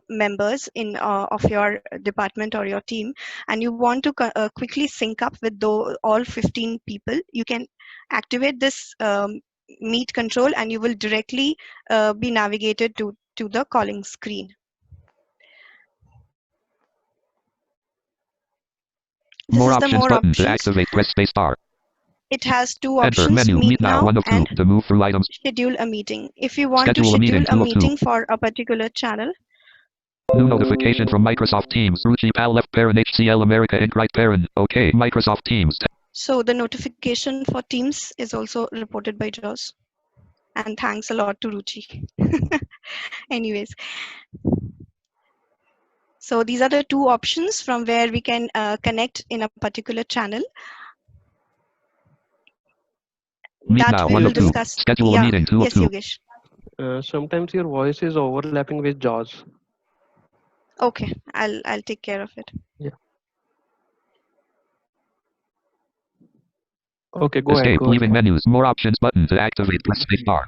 [SPEAKER 2] members in of your department or your team, and you want to quickly sync up with all 15 people, you can activate this meet control, and you will directly be navigated to the calling screen. This
[SPEAKER 3] More
[SPEAKER 2] is the
[SPEAKER 3] options
[SPEAKER 2] more
[SPEAKER 3] button to
[SPEAKER 2] options.
[SPEAKER 3] activate. Press space bar.
[SPEAKER 2] It has two
[SPEAKER 3] Enter
[SPEAKER 2] options,
[SPEAKER 3] menu.
[SPEAKER 2] meet
[SPEAKER 3] Meet now
[SPEAKER 2] now
[SPEAKER 3] 1 of 2.
[SPEAKER 2] and
[SPEAKER 3] To move through items.
[SPEAKER 2] schedule a meeting. If you want to
[SPEAKER 3] Schedule a meeting
[SPEAKER 2] schedule a
[SPEAKER 3] 2 of 2.
[SPEAKER 2] meeting for a particular channel,
[SPEAKER 3] New notification from Microsoft Teams. Ruchi Pal left parent HCL America Inc. Right parent. OK. Microsoft Teams.
[SPEAKER 2] so the notification for Teams is also reported by Jaws. And thanks a lot to Ruchi. Anyways, so these are the two options from where we can connect in a particular channel.
[SPEAKER 3] Meet
[SPEAKER 2] That
[SPEAKER 3] now
[SPEAKER 2] we
[SPEAKER 3] 1
[SPEAKER 2] will
[SPEAKER 3] of 2.
[SPEAKER 2] discuss.
[SPEAKER 3] Schedule a
[SPEAKER 2] Yeah.
[SPEAKER 3] meeting 2 of
[SPEAKER 2] Yes,
[SPEAKER 3] 2.
[SPEAKER 2] Yogesh.
[SPEAKER 1] Sometimes your voice is overlapping with Jaws.
[SPEAKER 2] Okay, I'll take care of it.
[SPEAKER 1] Yeah. Okay, go
[SPEAKER 3] Escape.
[SPEAKER 1] ahead.
[SPEAKER 3] Leaving menus. More options button to activate. Press space bar.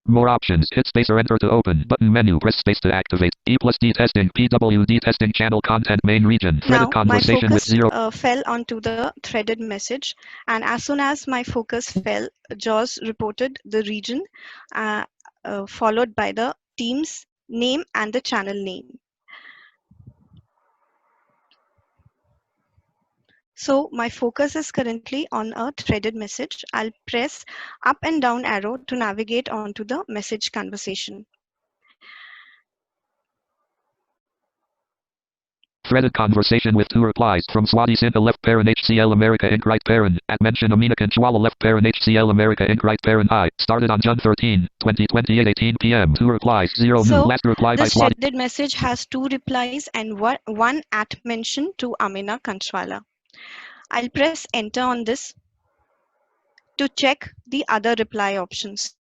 [SPEAKER 3] More options. Hit space or enter to open. Button menu. Press space to activate. E+D testing. PWD testing channel content main region. Threaded
[SPEAKER 2] Now my
[SPEAKER 3] conversation with
[SPEAKER 2] focus
[SPEAKER 3] 0.
[SPEAKER 2] fell onto the threaded message, and as soon as my focus fell, JAWS reported the region followed by the team's name and the channel name. So my focus is currently on a threaded message. I'll press up and down arrow to navigate onto the message conversation.
[SPEAKER 3] Threaded conversation with 2 replies from Swati Sinha left parent HCL America Inc. Right parent. At mention Amina Kanchwala left parent HCL America Inc. Right parent. I started on June 13, 2020 at 18 p.m. 2 replies. 0 new. Last reply by
[SPEAKER 2] This
[SPEAKER 3] Swati.
[SPEAKER 2] threaded message has 2 replies and one at mention to Amina Kanchwala. I'll press enter on this to check the other reply options.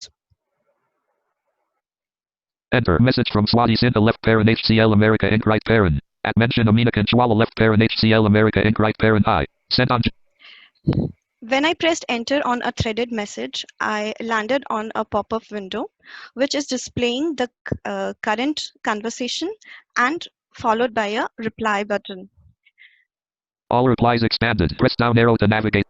[SPEAKER 3] Enter. Message from Swati Sinha left parent HCL America Inc. Right parent. At mention Amina Kanchwala left parent HCL America Inc. Right parent. I sent on.
[SPEAKER 2] When I pressed enter on a threaded message, I landed on a pop-up window, which is displaying the current conversation and followed by a reply button.
[SPEAKER 3] All replies expanded. Press down arrow to navigate.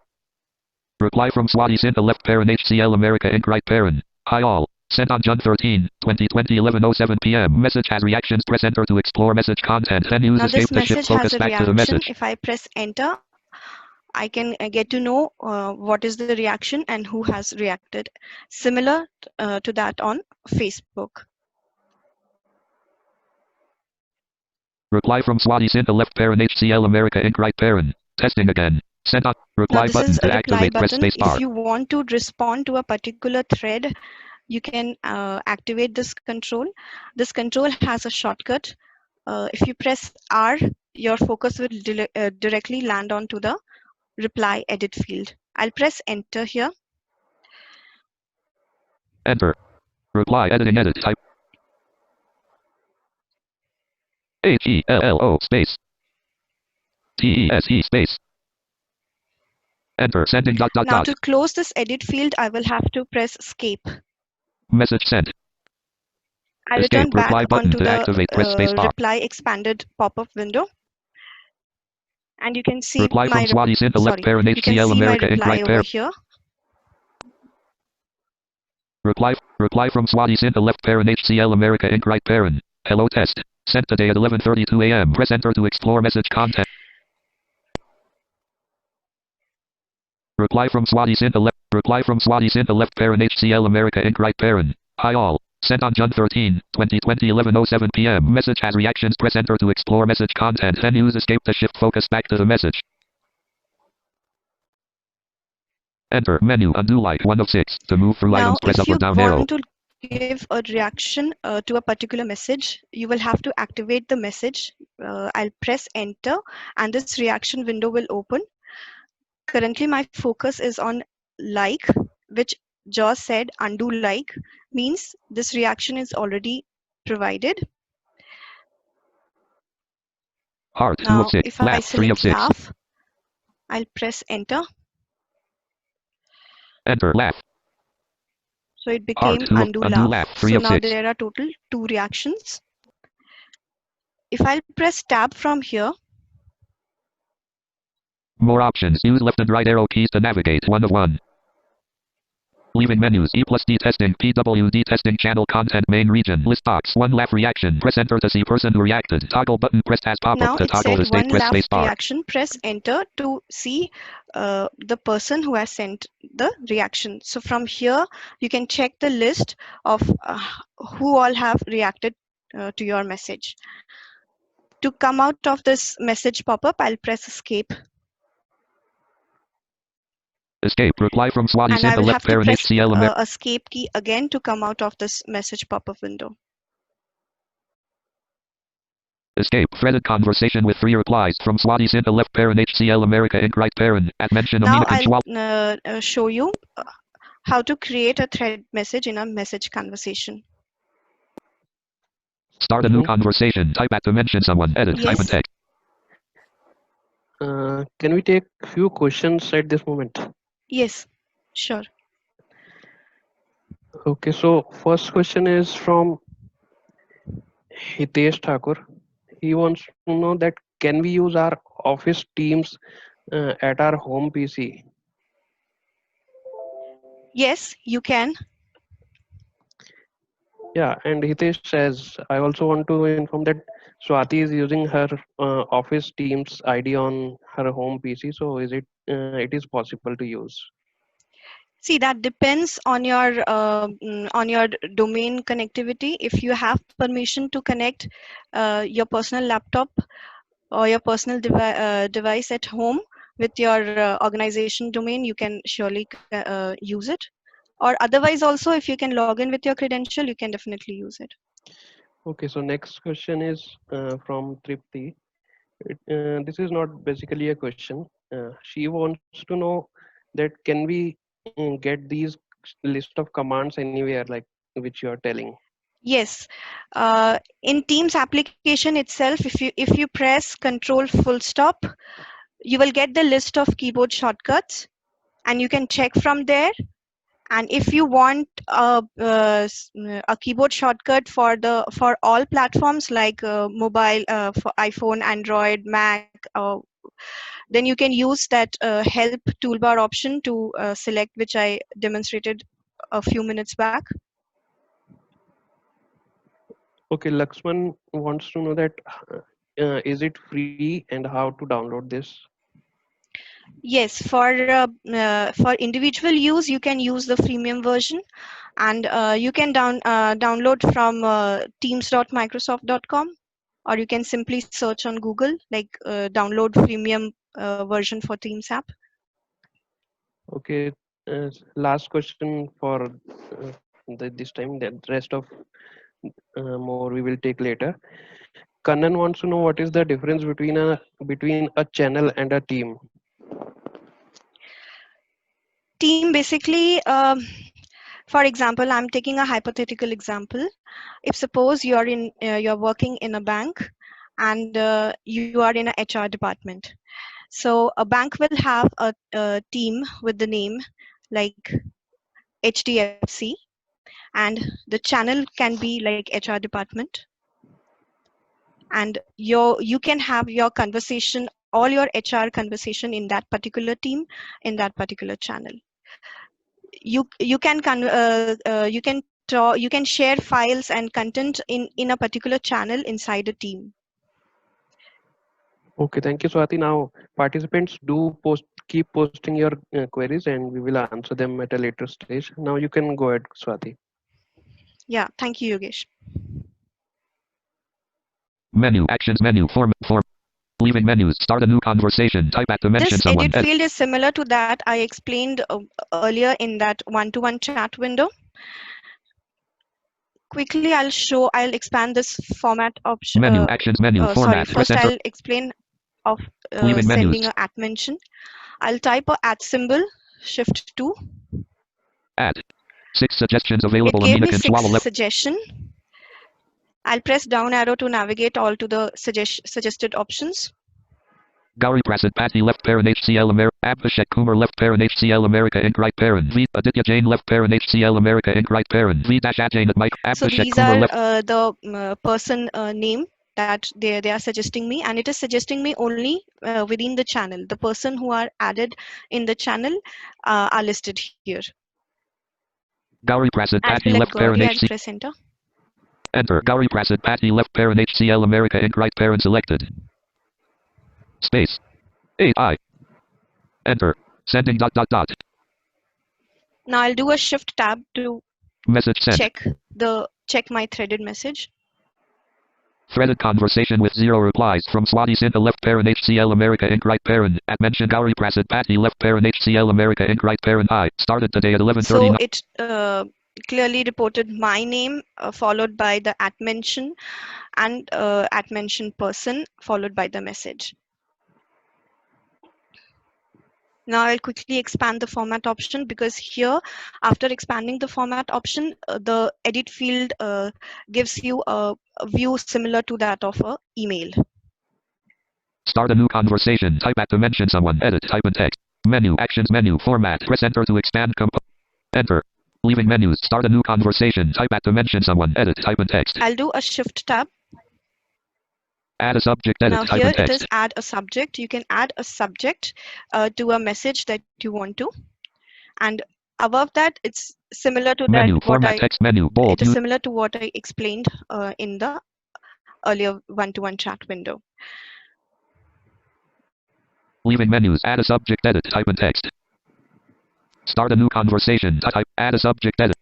[SPEAKER 3] Reply from Swati Sinha left parent HCL America Inc. Right parent. Hi all. Sent on June 13, 2020 11:07 p.m. Message has reactions. Press enter to explore message content. Then use
[SPEAKER 2] Now
[SPEAKER 3] escape
[SPEAKER 2] this
[SPEAKER 3] to shift
[SPEAKER 2] message
[SPEAKER 3] focus
[SPEAKER 2] has a
[SPEAKER 3] back to the
[SPEAKER 2] reaction.
[SPEAKER 3] message.
[SPEAKER 2] If I press enter, I can get to know what is the reaction and who has reacted. Similar to that on Facebook.
[SPEAKER 3] Reply from Swati Sinha left parent HCL America Inc. Right parent. Testing again. Sent on. Reply
[SPEAKER 2] Now this
[SPEAKER 3] button
[SPEAKER 2] is a
[SPEAKER 3] to
[SPEAKER 2] reply
[SPEAKER 3] activate. Press
[SPEAKER 2] button.
[SPEAKER 3] space bar.
[SPEAKER 2] If you want to respond to a particular thread, you can activate this control. This control has a shortcut. If you press R, your focus will directly land onto the reply edit field. I'll press enter here.
[SPEAKER 3] Enter. Reply editing edit type. HELLO space. TESE space. Enter. Sending dot dot
[SPEAKER 2] Now
[SPEAKER 3] dot.
[SPEAKER 2] to close this edit field, I will have to press escape.
[SPEAKER 3] Message sent.
[SPEAKER 2] I
[SPEAKER 3] Escape.
[SPEAKER 2] return back
[SPEAKER 3] Reply button
[SPEAKER 2] onto
[SPEAKER 3] to
[SPEAKER 2] the
[SPEAKER 3] activate. Press space bar.
[SPEAKER 2] reply expanded pop-up window. And you can see
[SPEAKER 3] Reply from
[SPEAKER 2] my
[SPEAKER 3] Swati Sinha left parent
[SPEAKER 2] you can
[SPEAKER 3] HCL
[SPEAKER 2] see my
[SPEAKER 3] America Inc.
[SPEAKER 2] reply
[SPEAKER 3] Right
[SPEAKER 2] over
[SPEAKER 3] parent.
[SPEAKER 2] here.
[SPEAKER 3] Reply from Swati Sinha left parent HCL America Inc. Right parent. Hello test. Sent today at 11:32 a.m. Press enter to explore message content. Reply from Swati Sinha left. Reply from Swati Sinha left parent HCL America Inc. Right parent. Hi all. Sent on June 13, 2020, 11:07 p.m. Message has reactions. Press enter to explore message content. Then use escape to shift focus back to the message. Enter. Menu. Undo like 1 of 6. To move through items,
[SPEAKER 2] Now,
[SPEAKER 3] press
[SPEAKER 2] if
[SPEAKER 3] up or
[SPEAKER 2] you
[SPEAKER 3] down arrow.
[SPEAKER 2] want to give a reaction to a particular message, you will have to activate the message. I'll press enter and this reaction window will open. Currently, my focus is on like, which Jaws said undo like means this reaction is already provided.
[SPEAKER 3] Heart. 2 of
[SPEAKER 2] Now,
[SPEAKER 3] 6.
[SPEAKER 2] if I
[SPEAKER 3] Laugh. 3 of
[SPEAKER 2] select
[SPEAKER 3] 6.
[SPEAKER 2] laugh, I'll press enter.
[SPEAKER 3] Enter. Laugh.
[SPEAKER 2] So it
[SPEAKER 3] Heart.
[SPEAKER 2] became
[SPEAKER 3] 2 of
[SPEAKER 2] undo
[SPEAKER 3] undo
[SPEAKER 2] laugh.
[SPEAKER 3] laugh. 3
[SPEAKER 2] So
[SPEAKER 3] of
[SPEAKER 2] now
[SPEAKER 3] 6.
[SPEAKER 2] there are total 2 reactions. If I'll press tab from here,
[SPEAKER 3] More options. Use left and right arrow keys to navigate. 1 of 1. Leaving menus. E plus D testing. PWD testing channel content main region. List box. 1 laugh reaction. Press enter to see person who reacted. Toggle button pressed as pop up
[SPEAKER 2] now
[SPEAKER 3] to
[SPEAKER 2] it
[SPEAKER 3] toggle the
[SPEAKER 2] said
[SPEAKER 3] state.
[SPEAKER 2] 1
[SPEAKER 3] Press
[SPEAKER 2] laugh
[SPEAKER 3] space bar.
[SPEAKER 2] reaction. Press enter to see the person who has sent the reaction. So from here, you can check the list of who all have reacted to your message. To come out of this message pop-up, I'll press escape.
[SPEAKER 3] Escape. Reply from Swati
[SPEAKER 2] And I
[SPEAKER 3] Sinha
[SPEAKER 2] will
[SPEAKER 3] left
[SPEAKER 2] have to
[SPEAKER 3] parent
[SPEAKER 2] press
[SPEAKER 3] HCL America.
[SPEAKER 2] escape key again to come out of this message pop-up window.
[SPEAKER 3] Escape. Threaded conversation with 3 replies from Swati Sinha left parent HCL America Inc. Right parent. At mention
[SPEAKER 2] Now
[SPEAKER 3] Amina Control.
[SPEAKER 2] I'll show you how to create a thread message in a message conversation.
[SPEAKER 3] Start a new conversation. Type at to mention someone. Edit. Type in
[SPEAKER 2] Yes.
[SPEAKER 3] text.
[SPEAKER 1] Can we take few questions at this moment?
[SPEAKER 2] Yes, sure.
[SPEAKER 1] Okay, so first question is from Hitesh Thakur. He wants to know that can we use our office teams at our home PC?
[SPEAKER 2] Yes, you can.
[SPEAKER 1] Yeah, and Hitesh says, I also want to inform that Swati is using her office teams ID on her home PC. So is it is possible to use?
[SPEAKER 2] See, that depends on your domain connectivity. If you have permission to connect your personal laptop or your personal device at home with your organization domain, you can surely use it. Or otherwise also, if you can log in with your credential, you can definitely use it.
[SPEAKER 1] Okay, so next question is from Tripti. This is not basically a question. She wants to know that can we get these list of commands anywhere like which you are telling?
[SPEAKER 2] Yes, in Teams application itself, if you press Control full stop, you will get the list of keyboard shortcuts, and you can check from there. And if you want a keyboard shortcut for all platforms like mobile, for iPhone, Android, Mac, then you can use that help toolbar option to select, which I demonstrated a few minutes back.
[SPEAKER 1] Okay, Lakshman wants to know that is it free and how to download this?
[SPEAKER 2] Yes, for individual use, you can use the freemium version, and you can download from teams.microsoft.com, or you can simply search on Google like download freemium version for Teams app.
[SPEAKER 1] Okay, last question for this time. The rest of more we will take later. Kannan wants to know what is the difference between a channel and a team.
[SPEAKER 2] Team basically, for example, I'm taking a hypothetical example. If suppose you're working in a bank, and you are in a HR department. So a bank will have a team with the name like HDFC, and the channel can be like HR department, and you can have your conversation, all your HR conversation in that particular team, in that particular channel. You can share files and content in a particular channel inside a team.
[SPEAKER 1] Okay, thank you, Swati. Now, participants keep posting your queries, and we will answer them at a later stage. Now, you can go ahead, Swati.
[SPEAKER 2] Yeah, thank you, Yogesh.
[SPEAKER 3] Menu, actions menu, form, leaving menus, start a new conversation, type at to mention
[SPEAKER 2] This
[SPEAKER 3] someone,
[SPEAKER 2] edit field is similar to that I explained earlier in that one-to-one chat window. Quickly, I'll expand this format option.
[SPEAKER 3] menu, actions menu,
[SPEAKER 2] Sorry,
[SPEAKER 3] format, press
[SPEAKER 2] first
[SPEAKER 3] enter,
[SPEAKER 2] I'll explain of
[SPEAKER 3] leaving
[SPEAKER 2] sending
[SPEAKER 3] menus,
[SPEAKER 2] a at mention. I'll type a at symbol, shift 2.
[SPEAKER 3] add. 6 suggestions
[SPEAKER 2] It
[SPEAKER 3] available,
[SPEAKER 2] gave
[SPEAKER 3] Amina
[SPEAKER 2] me 6
[SPEAKER 3] Kinswala,
[SPEAKER 2] suggestion. I'll press down arrow to navigate all to the suggested options.
[SPEAKER 3] Gauri Prasad Patti left parent HCL America, Abhishek Kumar left parent HCL America Inc. right parent, V. Aditya Jain left parent HCL America Inc. right parent, V. Ajay at Mike,
[SPEAKER 2] So
[SPEAKER 3] Abhishek
[SPEAKER 2] these
[SPEAKER 3] Kumar
[SPEAKER 2] are
[SPEAKER 3] left,
[SPEAKER 2] the person name that they are suggesting me, and it is suggesting me only within the channel. The person who are added in the channel are listed here.
[SPEAKER 3] Gauri Prasad
[SPEAKER 2] I'll
[SPEAKER 3] Patti
[SPEAKER 2] select
[SPEAKER 3] left parent
[SPEAKER 2] Gauri, I'll
[SPEAKER 3] HCL,
[SPEAKER 2] press enter.
[SPEAKER 3] enter, Gauri Prasad Patti left parent HCL America Inc. right parent selected, space, 8I, enter, sending ...
[SPEAKER 2] Now I'll do a shift tab to
[SPEAKER 3] message sent,
[SPEAKER 2] check my threaded message.
[SPEAKER 3] threaded conversation with 0 replies from Swati Sinha left parent HCL America Inc. right parent, at mention Gauri Prasad Patti left parent HCL America Inc. right parent I, started today at 11:39.
[SPEAKER 2] So it clearly reported my name followed by the at mention and at mention person followed by the message. Now I'll quickly expand the format option, because here after expanding the format option, the edit field gives you a view similar to that of an email.
[SPEAKER 3] Start a new conversation. Type at to mention someone. Edit. Type in text. Menu. Actions menu. Format. Press enter to expand. Enter. Leaving menus. Start a new conversation. Type at to mention someone. Edit. Type in text.
[SPEAKER 2] I'll do a shift tab.
[SPEAKER 3] Add a subject. Edit.
[SPEAKER 2] Now
[SPEAKER 3] Type
[SPEAKER 2] here
[SPEAKER 3] in text.
[SPEAKER 2] it is add a subject. You can add a subject to a message that you want to, and above that it's similar to
[SPEAKER 3] menu.
[SPEAKER 2] that
[SPEAKER 3] Format. Text menu. Bold.
[SPEAKER 2] it is similar to what I explained in the earlier one-to-one chat window.
[SPEAKER 3] Leaving menus. Add a subject. Edit. Type in text. Start a new conversation. Type. Add a subject. Edit.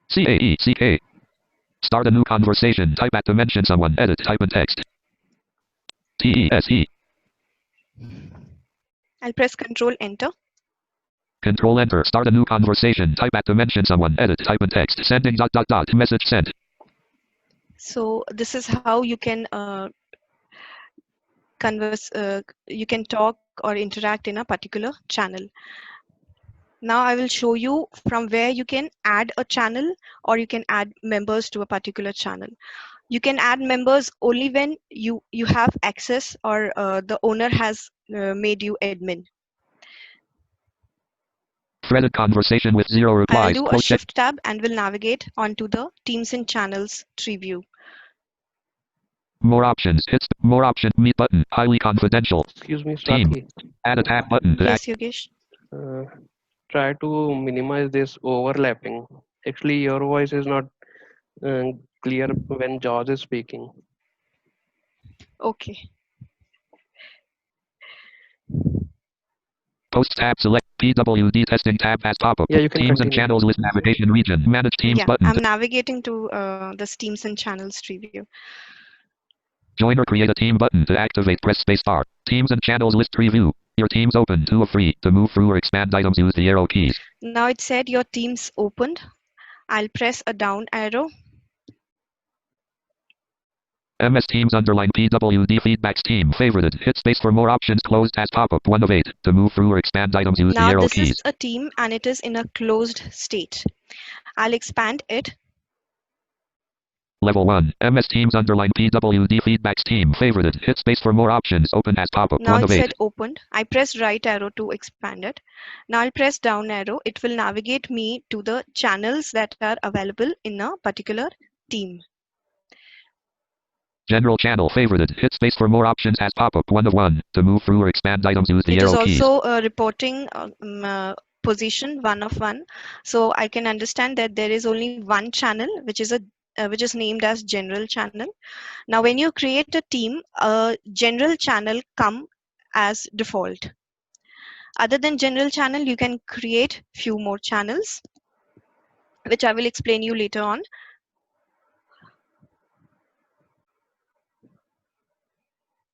[SPEAKER 3] CAECK. Start a new conversation. Type at to mention someone. Edit. Type in text. TESE.
[SPEAKER 2] I'll press Control Enter.
[SPEAKER 3] Control Enter. Start a new conversation. Type at to mention someone. Edit. Type in text. Sending ... Message sent.
[SPEAKER 2] So this is how you can converse. You can talk or interact in a particular channel. Now I will show you from where you can add a channel or you can add members to a particular channel. You can add members only when you have access or the owner has made you admin.
[SPEAKER 3] Threaded conversation with 0 replies.
[SPEAKER 2] I'll do a shift tab and will navigate onto the Teams and Channels tree view.
[SPEAKER 3] More options. Hits more option. Meet button. Highly confidential.
[SPEAKER 1] Excuse me,
[SPEAKER 3] Team.
[SPEAKER 1] Swati.
[SPEAKER 3] Add a tab button.
[SPEAKER 2] Yes, Yogesh.
[SPEAKER 1] Try to minimize this overlapping. Actually, your voice is not clear when Jaws is speaking.
[SPEAKER 2] Okay.
[SPEAKER 3] Post tab. Select PWD testing tab as pop-up.
[SPEAKER 1] Yeah, you can
[SPEAKER 3] Teams
[SPEAKER 1] continue.
[SPEAKER 3] and channels list navigation region. Manage Teams
[SPEAKER 2] Yeah,
[SPEAKER 3] button.
[SPEAKER 2] I'm navigating to this Teams and Channels tree view.
[SPEAKER 3] Join or create a team button. To activate, press spacebar. Teams and channels list preview. Your team's open. 2 of 3. To move through or expand items, use the arrow keys.
[SPEAKER 2] Now it said your team's opened. I'll press a down arrow.
[SPEAKER 3] MS Teams underline PWD feedbacks team favorited. Hit space for more options. Closed as pop-up. 1 of 8. To move through or expand items, use the
[SPEAKER 2] Now
[SPEAKER 3] arrow
[SPEAKER 2] this
[SPEAKER 3] keys.
[SPEAKER 2] is a team and it is in a closed state. I'll expand it.
[SPEAKER 3] Level 1. MS Teams underline PWD feedbacks team favorited. Hit space for more options. Open as pop-up.
[SPEAKER 2] Now
[SPEAKER 3] 1
[SPEAKER 2] it
[SPEAKER 3] of 8.
[SPEAKER 2] said opened. I press right arrow to expand it. Now I'll press down arrow. It will navigate me to the channels that are available in a particular team.
[SPEAKER 3] General channel favorited. Hit space for more options as pop-up. 1 of 1. To move through or expand items, use the
[SPEAKER 2] It is
[SPEAKER 3] arrow keys.
[SPEAKER 2] also reporting position 1 of 1. So I can understand that there is only one channel which is named as general channel. Now when you create a team, a general channel come as default. Other than general channel, you can create few more channels, which I will explain you later on.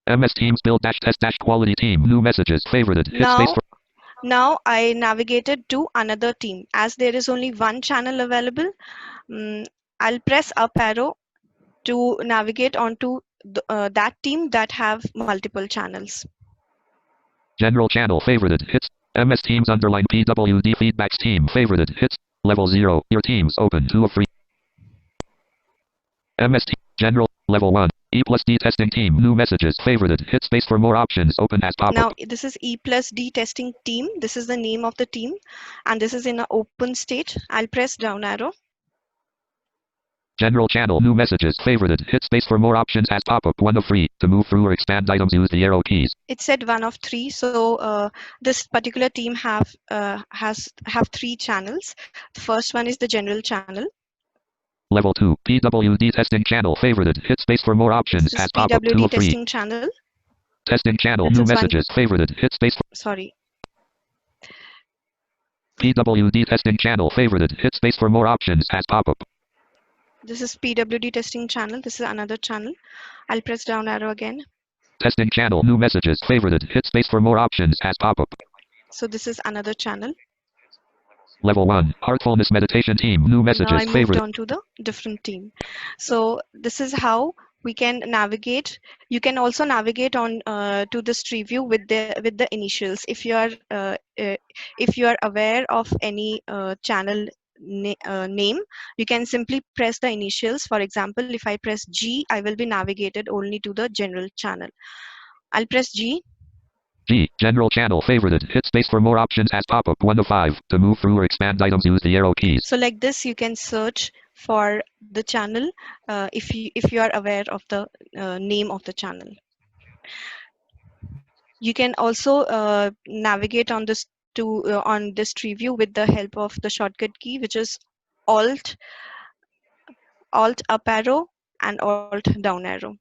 [SPEAKER 3] MS Teams build dash test dash quality team. New messages favorited. Hit space for
[SPEAKER 2] Now I navigated to another team. As there is only one channel available, I'll press up arrow to navigate onto that team that have multiple channels.
[SPEAKER 3] general channel favorited. Hits MS Teams underline PWD feedbacks team favorited. Hits level 0. Your teams open 2 of 3. MS Team general level 1. E plus D testing team. New messages favorited. Hit space for more options. Open as pop-up.
[SPEAKER 2] Now this is E plus D testing team. This is the name of the team, and this is in an open state. I'll press down arrow.
[SPEAKER 3] General channel. New messages favorited. Hit space for more options as pop-up. 1 of 3. To move through or expand items, use the arrow keys.
[SPEAKER 2] It said 1 of 3, so this particular team have 3 channels. The first one is the general channel.
[SPEAKER 3] Level 2. PWD testing channel favorited. Hit space for more options as pop-up. 2 of 3.
[SPEAKER 2] testing channel.
[SPEAKER 3] Testing channel. New messages favorited. Hit space for
[SPEAKER 2] sorry.
[SPEAKER 3] PWD testing channel favorited. Hit space for more options as pop-up.
[SPEAKER 2] This is PWD testing channel. This is another channel. I'll press down arrow again.
[SPEAKER 3] Testing channel. New messages favorited. Hit space for more options as pop-up.
[SPEAKER 2] So this is another channel.
[SPEAKER 3] Level 1. Heartfulness meditation team. New messages
[SPEAKER 2] now I moved
[SPEAKER 3] favorite.
[SPEAKER 2] on to the different team. So this is how we can navigate. You can also navigate on to this tree view with the initials. If you are aware of any channel name, you can simply press the initials. For example, if I press G, I will be navigated only to the general channel. I'll press G.
[SPEAKER 3] G. General channel favorited. Hit space for more options as pop-up. 1 of 5. To move through or expand items, use the arrow keys.
[SPEAKER 2] So like this, you can search for the channel if you are aware of the name of the channel. You can also navigate on this on this tree view with the help of the shortcut key, which is Alt up arrow and Alt down arrow.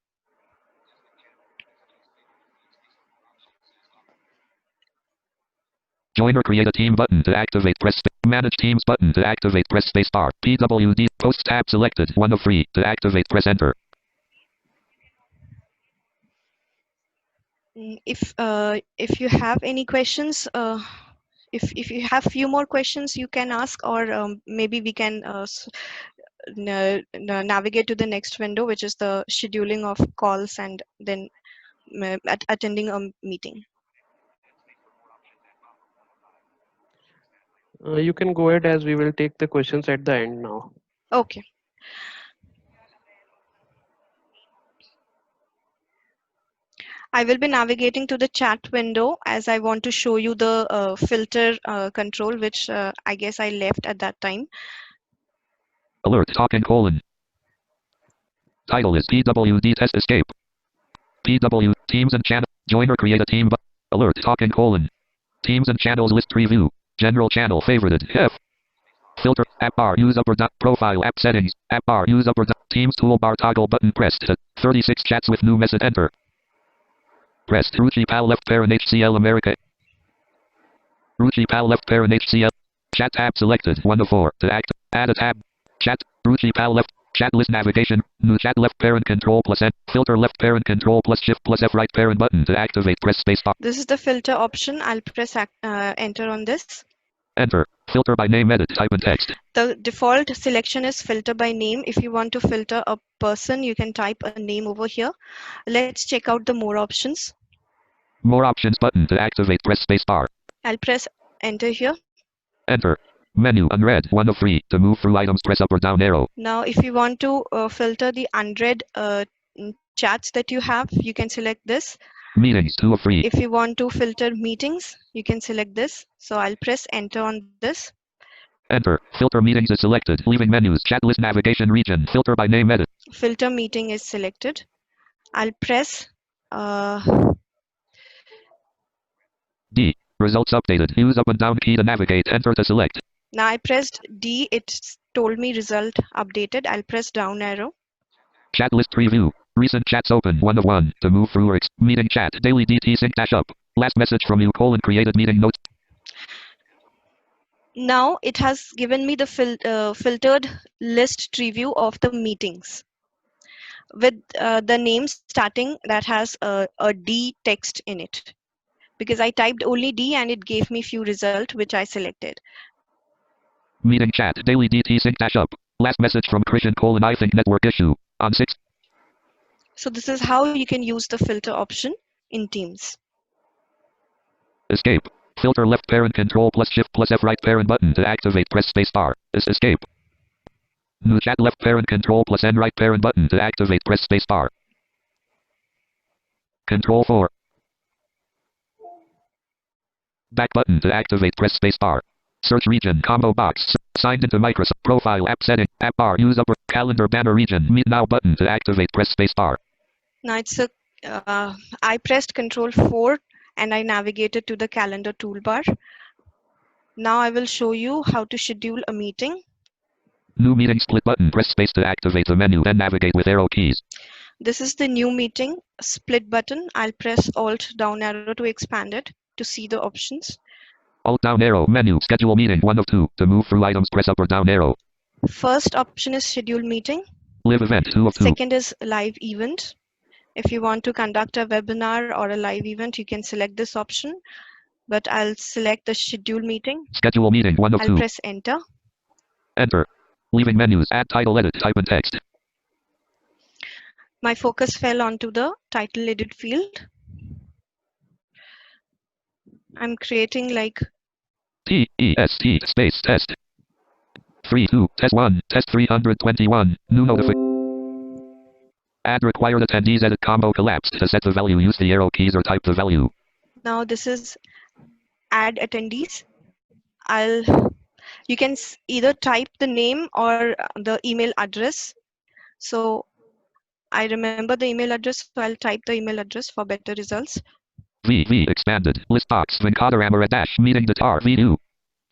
[SPEAKER 3] Join or create a team button to activate. Press Manage Teams button to activate. Press spacebar. PWD Post tab selected. 1 of 3. To activate, press Enter.
[SPEAKER 2] If you have any questions, if you have few more questions, you can ask, or maybe we can navigate to the next window, which is the scheduling of calls and then attending a meeting.
[SPEAKER 1] You can go ahead, as we will take the questions at the end now.
[SPEAKER 2] Okay. I will be navigating to the chat window as I want to show you the filter control, which I guess I left at that time.
[SPEAKER 3] Alert talking colon. Title is PWD Test Escape. PW Teams and Channel. Join or create a team. Alert talking colon. Teams and channels list preview. General channel favorited. F. Filter. App bar. Use up or down. Profile. App settings. App bar. Use up or down. Teams toolbar toggle button pressed. 36 chats with new message. Enter. Pressed. Ruchi Pal left parent HCL America. Ruchi Pal left parent HCL. Chat tab selected. 1 of 4. To act. Add a tab. Chat. Ruchi Pal left. Chat list navigation. New chat left parent control plus N. Filter left parent control plus shift plus F right parent button to activate. Press spacebar.
[SPEAKER 2] This is the filter option. I'll press enter on this.
[SPEAKER 3] Enter. Filter by name. Edit. Type in text.
[SPEAKER 2] The default selection is filter by name. If you want to filter a person, you can type a name over here. Let's check out the more options.
[SPEAKER 3] More options button to activate. Press spacebar.
[SPEAKER 2] I'll press enter here.
[SPEAKER 3] Enter. Menu unread. 1 of 3. To move through items, press up or down arrow.
[SPEAKER 2] Now, if you want to filter the unread chats that you have, you can select this.
[SPEAKER 3] Meetings. 2 of 3.
[SPEAKER 2] If you want to filter meetings, you can select this. So I'll press enter on this.
[SPEAKER 3] Enter. Filter meetings is selected. Leaving menus. Chat list navigation region. Filter by name. Edit.
[SPEAKER 2] Filter meeting is selected. I'll press
[SPEAKER 3] D. Results updated. Use up and down key to navigate. Enter to select.
[SPEAKER 2] Now I pressed D. It told me result updated. I'll press down arrow.
[SPEAKER 3] Chat list preview. Recent chats open. 1 of 1. To move through or meeting chat. Daily DT sync dash up. Last message from you, created meeting notes.
[SPEAKER 2] Now it has given me the filtered list tree view of the meetings with the name starting that has a D text in it, because I typed only D and it gave me few results which I selected.
[SPEAKER 3] Meeting chat, daily DT sync dash up. Last message from Christian : I think network issue. On 6.
[SPEAKER 2] So this is how you can use the filter option in Teams.
[SPEAKER 3] Escape. Filter left parent control plus shift plus F right parent button to activate, press space bar. Escape. New chat left parent control plus N right parent button to activate, press space bar. Control 4. Back button to activate, press space bar. Search region combo box. Signed into Microsoft profile app setting. App bar use upper calendar banner region. Meet now button to activate, press space bar.
[SPEAKER 2] Now it's a I pressed Control 4 and I navigated to the calendar toolbar. Now I will show you how to schedule a meeting.
[SPEAKER 3] New meeting split button. Press space to activate the menu, then navigate with arrow keys.
[SPEAKER 2] This is the new meeting split button. I'll press Alt down arrow to expand it to see the options.
[SPEAKER 3] Alt down arrow menu. Schedule meeting 1 of 2. To move through items, press up or down arrow.
[SPEAKER 2] First option is schedule meeting.
[SPEAKER 3] Live event 2 of 2.
[SPEAKER 2] Second is live event. If you want to conduct a webinar or a live event, you can select this option. But I'll select the schedule meeting.
[SPEAKER 3] Schedule meeting 1 of 2.
[SPEAKER 2] I'll press enter.
[SPEAKER 3] Enter. Leaving menus. Add title, edit, type and text.
[SPEAKER 2] My focus fell onto the title edit field. I'm creating like
[SPEAKER 3] TEST space test 32 test 1 test 321 new notification. Add required attendees, edit combo collapsed. To set the value, use the arrow keys or type the value.
[SPEAKER 2] Now this is add attendees. You can either type the name or the email address. So I remember the email address, so I'll type the email address for better results.
[SPEAKER 3] VV expanded list box Venkataraman dash meeting datar VU.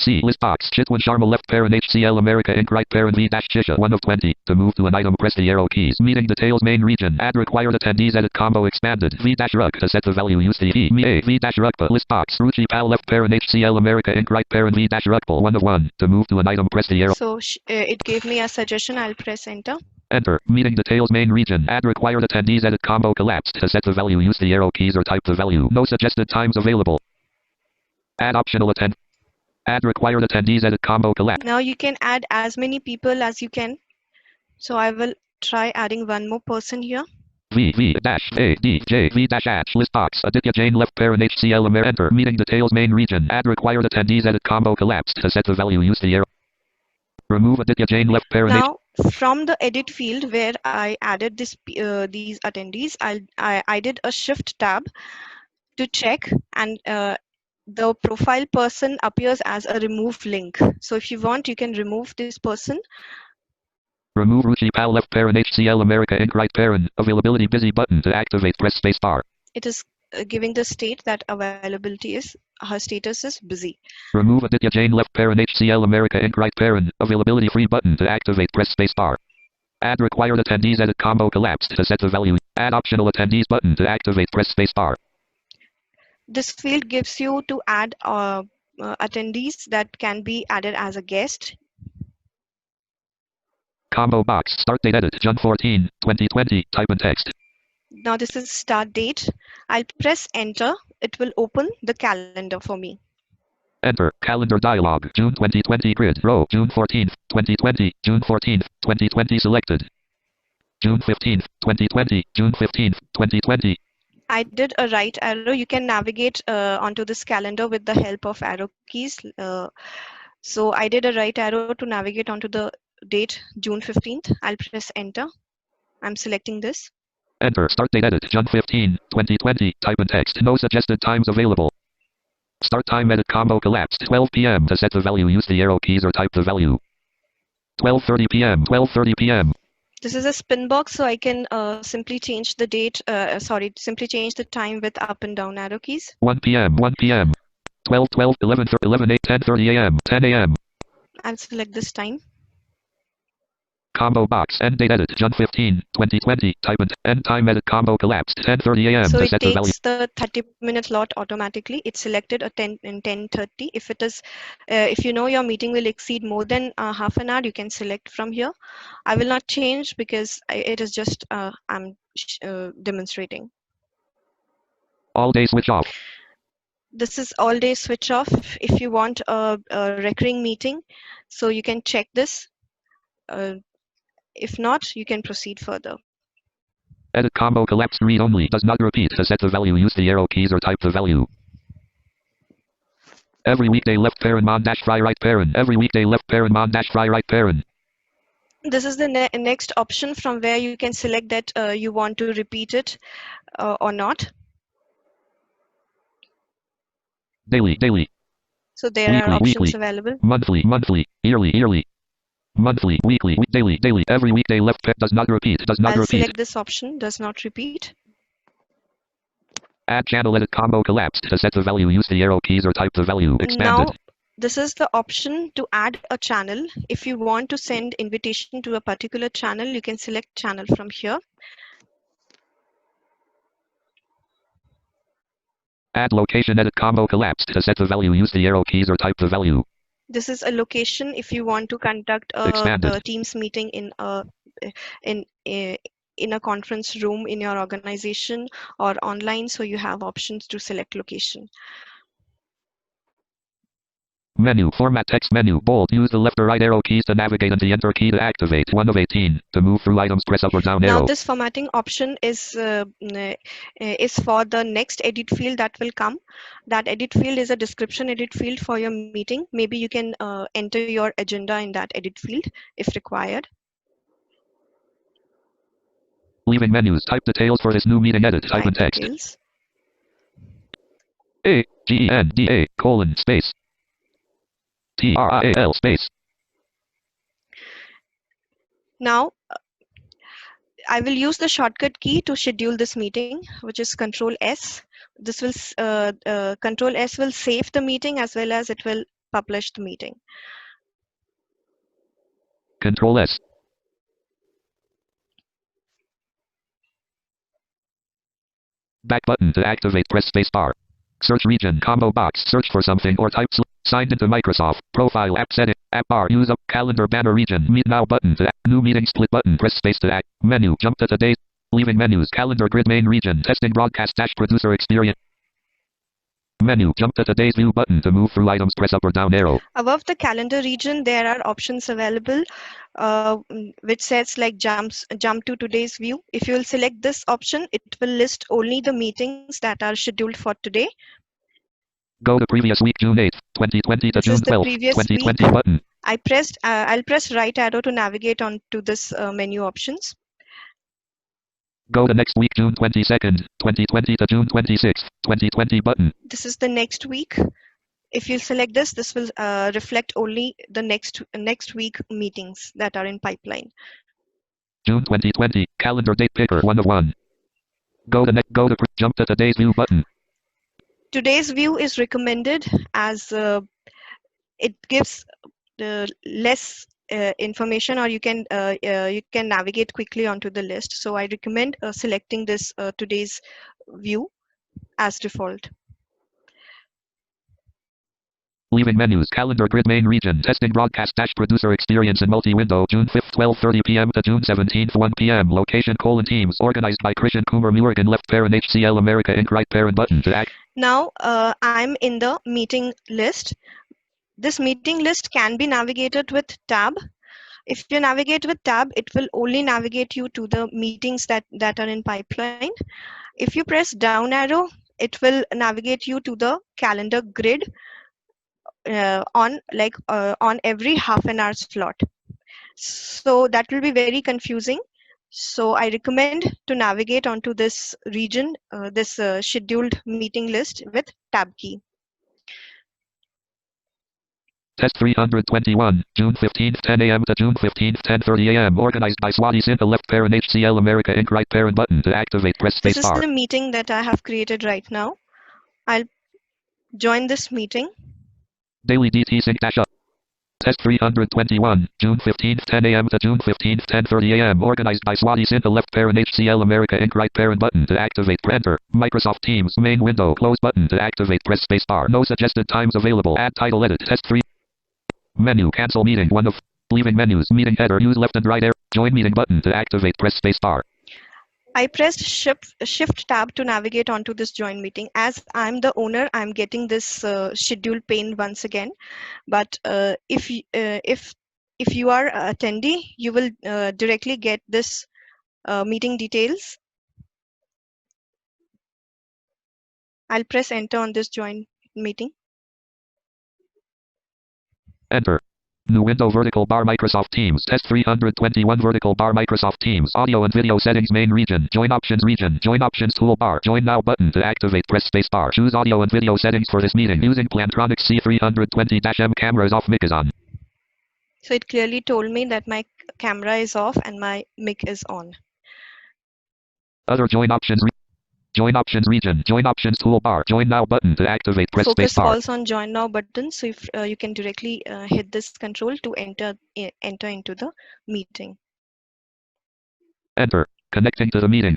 [SPEAKER 3] C list box Chitwan Sharma left parent HCL America Inc. right parent V dash Chisha 1 of 20. To move to an item, press the arrow keys. Meeting details main region. Add required attendees, edit combo expanded V dash rug. To set the value, use the V dash rugpa list box Ruchi Pal left parent HCL America Inc. right parent V dash rugpal 1 of 1. To move to an item, press the arrow.
[SPEAKER 2] So it gave me a suggestion. I'll press enter.
[SPEAKER 3] Enter. Meeting details main region. Add required attendees, edit combo collapsed. To set the value, use the arrow keys or type the value. No suggested times available. Add optional attend. Add required attendees, edit combo collapse.
[SPEAKER 2] Now you can add as many people as you can. So I will try adding one more person here.
[SPEAKER 3] V dash A D J V dash H list box Aditya Jain left parent HCL America. Enter. Meeting details main region. Add required attendees, edit combo collapsed. To set the value, use the arrow. Remove Aditya Jain left parent.
[SPEAKER 2] Now from the edit field where I added these attendees, I did a shift tab to check, and the profile person appears as a remove link. So if you want, you can remove this person.
[SPEAKER 3] Remove Ruchi Pal left parent HCL America Inc. right parent. Availability busy button. To activate, press space bar.
[SPEAKER 2] It is giving the state that availability is, her status is busy.
[SPEAKER 3] Remove Aditya Jain left parent HCL America Inc. right parent. Availability free button. To activate, press space bar. Add required attendees, edit combo collapsed. To set the value. Add optional attendees button. To activate, press space bar.
[SPEAKER 2] This field gives you to add attendees that can be added as a guest.
[SPEAKER 3] Combo box. Start date edit. June 14, 2020. Type and text.
[SPEAKER 2] Now this is start date. I'll press enter. It will open the calendar for me.
[SPEAKER 3] Enter. Calendar dialog. June 2020 grid. Row. June 14th, 2020. June 14th, 2020 selected. June 15th, 2020. June 15th, 2020.
[SPEAKER 2] I did a right arrow. You can navigate onto this calendar with the help of arrow keys. So I did a right arrow to navigate onto the date June 15th. I'll press enter. I'm selecting this.
[SPEAKER 3] Enter. Start date edit. June 15, 2020. Type and text. No suggested times available. Start time edit combo collapsed. 12 p.m. To set the value, use the arrow keys or type the value. 12:30 p.m. 12:30 p.m.
[SPEAKER 2] This is a spin box, so I can simply change the date. Simply change the time with up and down arrow keys.
[SPEAKER 3] 1 p.m. 1 p.m. 12, 12, 11, 11, 8, 10:30 a.m. 10 a.m.
[SPEAKER 2] I'll select this time.
[SPEAKER 3] Combo box. End date edit. June 15, 2020. Type and end time edit. Combo collapsed. 10:30 a.m.
[SPEAKER 2] So
[SPEAKER 3] to
[SPEAKER 2] it
[SPEAKER 3] set the value.
[SPEAKER 2] takes the 30-minute slot automatically. It's selected a 10:30. If it is, if you know your meeting will exceed more than half an hour, you can select from here. I will not change because it is just I'm demonstrating.
[SPEAKER 3] All day switch off.
[SPEAKER 2] This is all day switch off. If you want a recurring meeting, so you can check this. If not, you can proceed further.
[SPEAKER 3] Edit combo collapsed. Read only. Does not repeat. To set the value, use the arrow keys or type the value. Every weekday left parent mon dash fry right parent. Every weekday left parent mon dash fry right parent.
[SPEAKER 2] This is the next option from where you can select that you want to repeat it or not.
[SPEAKER 3] Daily, daily.
[SPEAKER 2] So there
[SPEAKER 3] weekly,
[SPEAKER 2] are options
[SPEAKER 3] weekly.
[SPEAKER 2] available.
[SPEAKER 3] Monthly, monthly. Yearly, yearly. Monthly, weekly, daily, daily. Every weekday left does not repeat. Does not
[SPEAKER 2] I'll
[SPEAKER 3] repeat.
[SPEAKER 2] select this option. Does not repeat.
[SPEAKER 3] Add channel edit combo collapsed. To set the value, use the arrow keys or type the value. Expanded.
[SPEAKER 2] Now, this is the option to add a channel. If you want to send invitation to a particular channel, you can select channel from here.
[SPEAKER 3] Add location edit combo collapsed. To set the value, use the arrow keys or type the value.
[SPEAKER 2] This is a location if you want to conduct a Teams meeting in a conference room in your organization or online. So you have options to select location.
[SPEAKER 3] Menu, format text menu, bold. Use the left or right arrow keys to navigate and the enter key to activate. 1 of 18. To move through items, press up or down arrow.
[SPEAKER 2] Now this formatting option is for the next edit field that will come. That edit field is a description edit field for your meeting. Maybe you can enter your agenda in that edit field if required.
[SPEAKER 3] Leaving menus. Type details for this new meeting edit. Type in text.
[SPEAKER 2] Details.
[SPEAKER 3] AGENDA colon space TRIAL space.
[SPEAKER 2] Now I will use the shortcut key to schedule this meeting, which is Control S. This will Control S will save the meeting as well as it will publish the meeting.
[SPEAKER 3] Control S. Back button to activate. Press space bar. Search region combo box. Search for something or type signed into Microsoft. Profile app setting. App bar. Use up calendar banner region. Meet now button to new meeting split button. Press space to act. Menu. Jump to today's. Leaving menus. Calendar grid main region. Testing broadcast dash producer experience. Menu. Jump to today's view button to move through items. Press up or down arrow.
[SPEAKER 2] Above the calendar region, there are options available, which says like jump to today's view. If you will select this option, it will list only the meetings that are scheduled for today.
[SPEAKER 3] Go to previous week, June 8th, 2020 to June 12th, 2020 button.
[SPEAKER 2] I'll press right arrow to navigate on to this menu options.
[SPEAKER 3] Go to next week, June 22nd, 2020 to June 26th, 2020 button.
[SPEAKER 2] This is the next week. If you select this, this will reflect only the next week meetings that are in pipeline.
[SPEAKER 3] June 2020, calendar date picker 1 of 1. Go to jump to today's view button.
[SPEAKER 2] Today's view is recommended as it gives less information, or you can navigate quickly onto the list. So I recommend selecting this today's view as default.
[SPEAKER 3] Leaving menus. Calendar grid main region. Testing broadcast dash producer experience in multi-window. June 5th, 12:30 p.m. to June 17th, 1 p.m. Location colon teams. Organized by Christian Kumar Murugan. Left parent HCL America Inc. Right parent button to act.
[SPEAKER 2] Now I'm in the meeting list. This meeting list can be navigated with tab. If you navigate with tab, it will only navigate you to the meetings that are in pipeline. If you press down arrow, it will navigate you to the calendar grid on every half an hour slot. So that will be very confusing. So I recommend to navigate onto this region, this scheduled meeting list with tab key.
[SPEAKER 3] Test 321, June 15th, 10 a.m. to June 15th, 10:30 a.m. Organized by Swati Sinha. Left parent HCL America Inc. Right parent button to activate. Press space bar.
[SPEAKER 2] This is the meeting that I have created right now. I'll join this meeting.
[SPEAKER 3] Daily DT sync dash up. Test 321, June 15th, 10 a.m. to June 15th, 10:30 a.m. Organized by Swati Sinha. Left parent HCL America Inc. Right parent button to activate. Enter. Microsoft Teams. Main window. Close button to activate. Press spacebar. No suggested times available. Add title. Edit. Test 3. Menu. Cancel meeting. 1 of. Leaving menus. Meeting header. Use left and right arrow. Join meeting button to activate. Press spacebar.
[SPEAKER 2] I pressed shift tab to navigate onto this join meeting. As I'm the owner, I'm getting this schedule pane once again. But if you are an attendee, you will directly get this meeting details. I'll press enter on this join meeting.
[SPEAKER 3] Enter. New window. Vertical bar. Microsoft Teams. Test 321. Vertical bar. Microsoft Teams. Audio and video settings. Main region. Join options region. Join options toolbar. Join now button to activate. Press spacebar. Choose audio and video settings for this meeting using Plantronics C320-M. Camera is off. Mic is on.
[SPEAKER 2] So it clearly told me that my camera is off and my mic is on.
[SPEAKER 3] Other join options. Join options region. Join options toolbar. Join now button to activate. Press
[SPEAKER 2] Focus
[SPEAKER 3] spacebar.
[SPEAKER 2] falls on join now button. So if you can directly hit this control to enter into the meeting.
[SPEAKER 3] Enter. Connecting to the meeting.